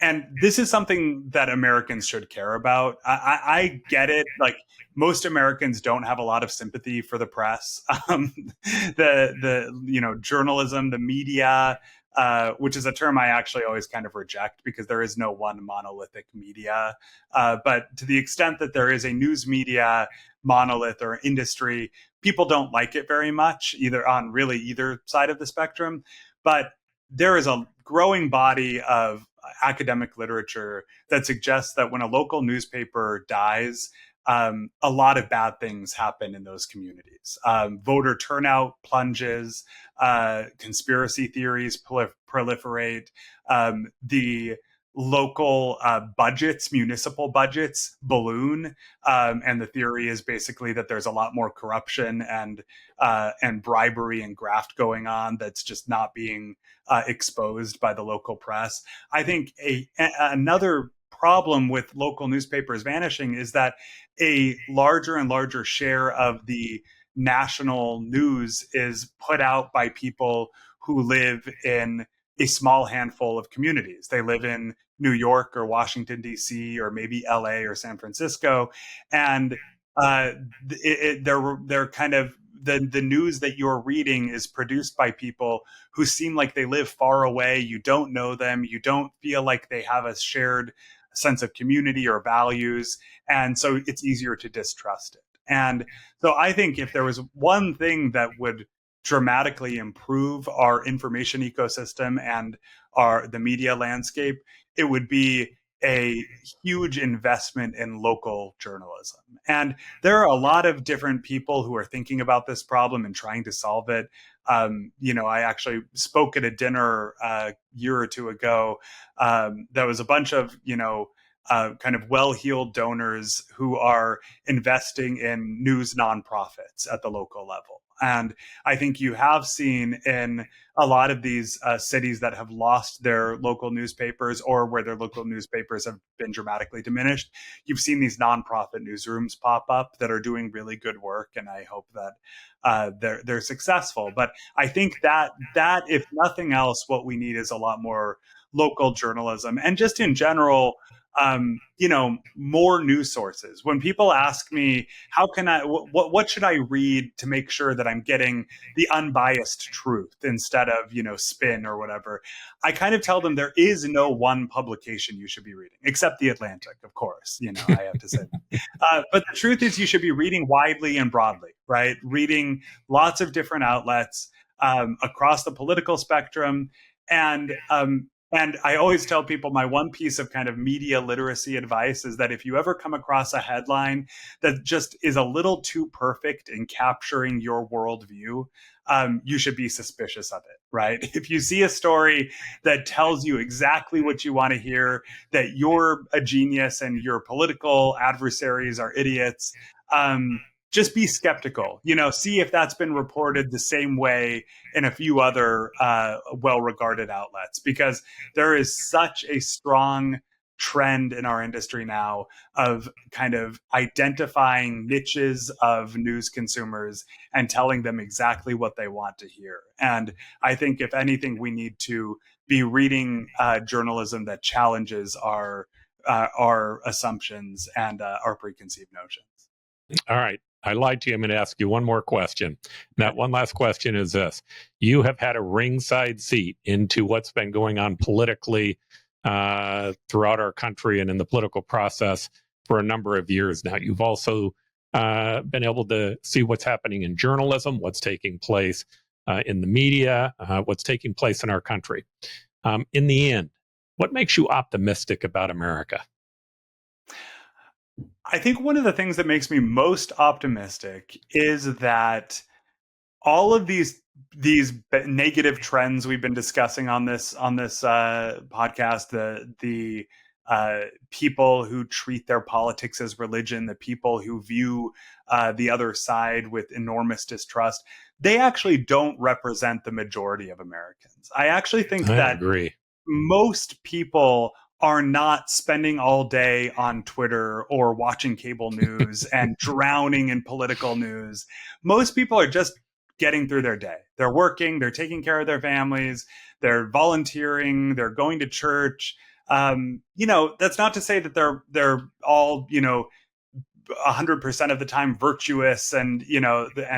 And this is something that Americans should care about. I get it. Like, most Americans don't have a lot of sympathy for the press, the journalism, the media, which is a term I actually always kind of reject because there is no one monolithic media. But to the extent that there is a news media monolith or industry, people don't like it very much, either on really either side of the spectrum. But there is a growing body of academic literature that suggests that when a local newspaper dies, a lot of bad things happen in those communities. Voter turnout plunges, conspiracy theories proliferate, the local budgets, municipal budgets, balloon, and the theory is basically that there's a lot more corruption and bribery and graft going on that's just not being exposed by the local press. I think another problem with local newspapers vanishing is that a larger and larger share of the national news is put out by people who live in a small handful of communities. They live in New York or Washington, D.C., or maybe LA or San Francisco. And they're kind of the news that you're reading is produced by people who seem like they live far away. You don't know them. You don't feel like they have a shared sense of community or values. And so it's easier to distrust it. And so I think if there was one thing that would dramatically improve our information ecosystem and the media landscape, it would be a huge investment in local journalism. And there are a lot of different people who are thinking about this problem and trying to solve it. I actually spoke at a dinner a year or two ago. There was a bunch of, kind of well-heeled donors who are investing in news nonprofits at the local level. And I think you have seen in a lot of these cities that have lost their local newspapers or where their local newspapers have been dramatically diminished, you've seen these nonprofit newsrooms pop up that are doing really good work. And I hope that they're successful. But I think that if nothing else, what we need is a lot more local journalism. And just in general, more news sources. When people ask me, how can what should I read to make sure that I'm getting the unbiased truth instead of, spin or whatever, I kind of tell them there is no one publication you should be reading, except The Atlantic, of course, I have to say. But the truth is you should be reading widely and broadly, right? Reading lots of different outlets across the political spectrum. And I always tell people my one piece of kind of media literacy advice is that if you ever come across a headline that just is a little too perfect in capturing your worldview, you should be suspicious of it, right? If you see a story that tells you exactly what you want to hear, that you're a genius and your political adversaries are idiots, just be skeptical, see if that's been reported the same way in a few other well-regarded outlets, because there is such a strong trend in our industry now of kind of identifying niches of news consumers and telling them exactly what they want to hear. And I think if anything, we need to be reading journalism that challenges our assumptions and our preconceived notions. All right. I lied to you. I'm going to ask you one more question. That one last question is this. You have had a ringside seat into what's been going on politically throughout our country and in the political process for a number of years now. You've also been able to see what's happening in journalism, what's taking place in the media, what's taking place in our country. In the end, what makes you optimistic about America? I think one of the things that makes me most optimistic is that all of these negative trends we've been discussing on this podcast, the people who treat their politics as religion, the people who view the other side with enormous distrust, they actually don't represent the majority of Americans. I actually think I that agree. most people are not spending all day on Twitter or watching cable news and drowning in political news. Most people are just getting through their day. They're working, they're taking care of their families, they're volunteering, they're going to church. That's not to say that they're all, 100% of the time virtuous and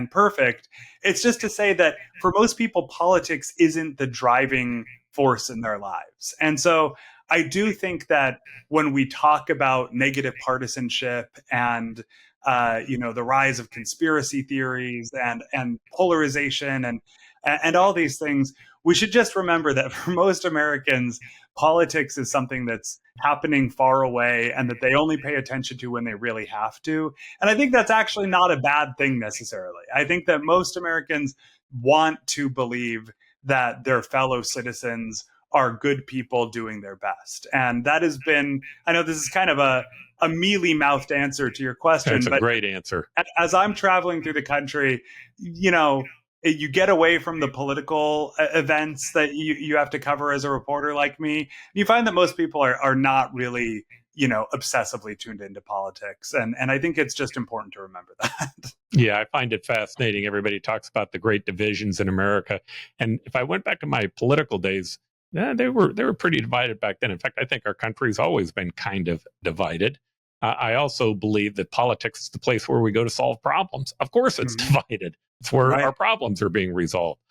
perfect. It's just to say that for most people, politics isn't the driving force in their lives. And so I do think that when we talk about negative partisanship and the rise of conspiracy theories and polarization and all these things, we should just remember that for most Americans, politics is something that's happening far away and that they only pay attention to when they really have to. And I think that's actually not a bad thing necessarily. I think that most Americans want to believe that their fellow citizens are good people doing their best. And that has been, I know this is kind of a mealy-mouthed answer to your question. That's a but great answer. As I'm traveling through the country, you get away from the political events that you have to cover as a reporter like me. You find that most people are not really, obsessively tuned into politics. And I think it's just important to remember that. Yeah, I find it fascinating. Everybody talks about the great divisions in America. And if I went back to my political days, they were pretty divided back then. In fact, I think our country's always been kind of divided. I also believe that politics is the place where we go to solve problems. Of course, it's divided. It's where our problems are being resolved.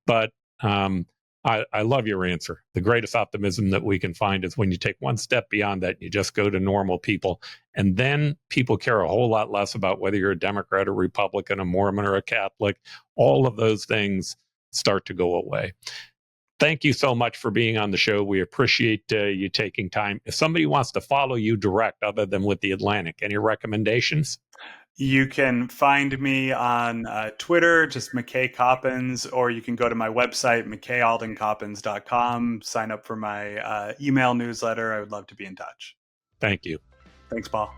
But I love your answer. The greatest optimism that we can find is when you take one step beyond that, you just go to normal people. And then people care a whole lot less about whether you're a Democrat or Republican, a Mormon or a Catholic. All of those things start to go away. Thank you so much for being on the show. We appreciate you taking time. If somebody wants to follow you direct other than with The Atlantic, any recommendations? You can find me on Twitter, just McKay Coppins, or you can go to my website, mckayaldencoppins.com, sign up for my email newsletter. I would love to be in touch. Thank you. Thanks, Paul.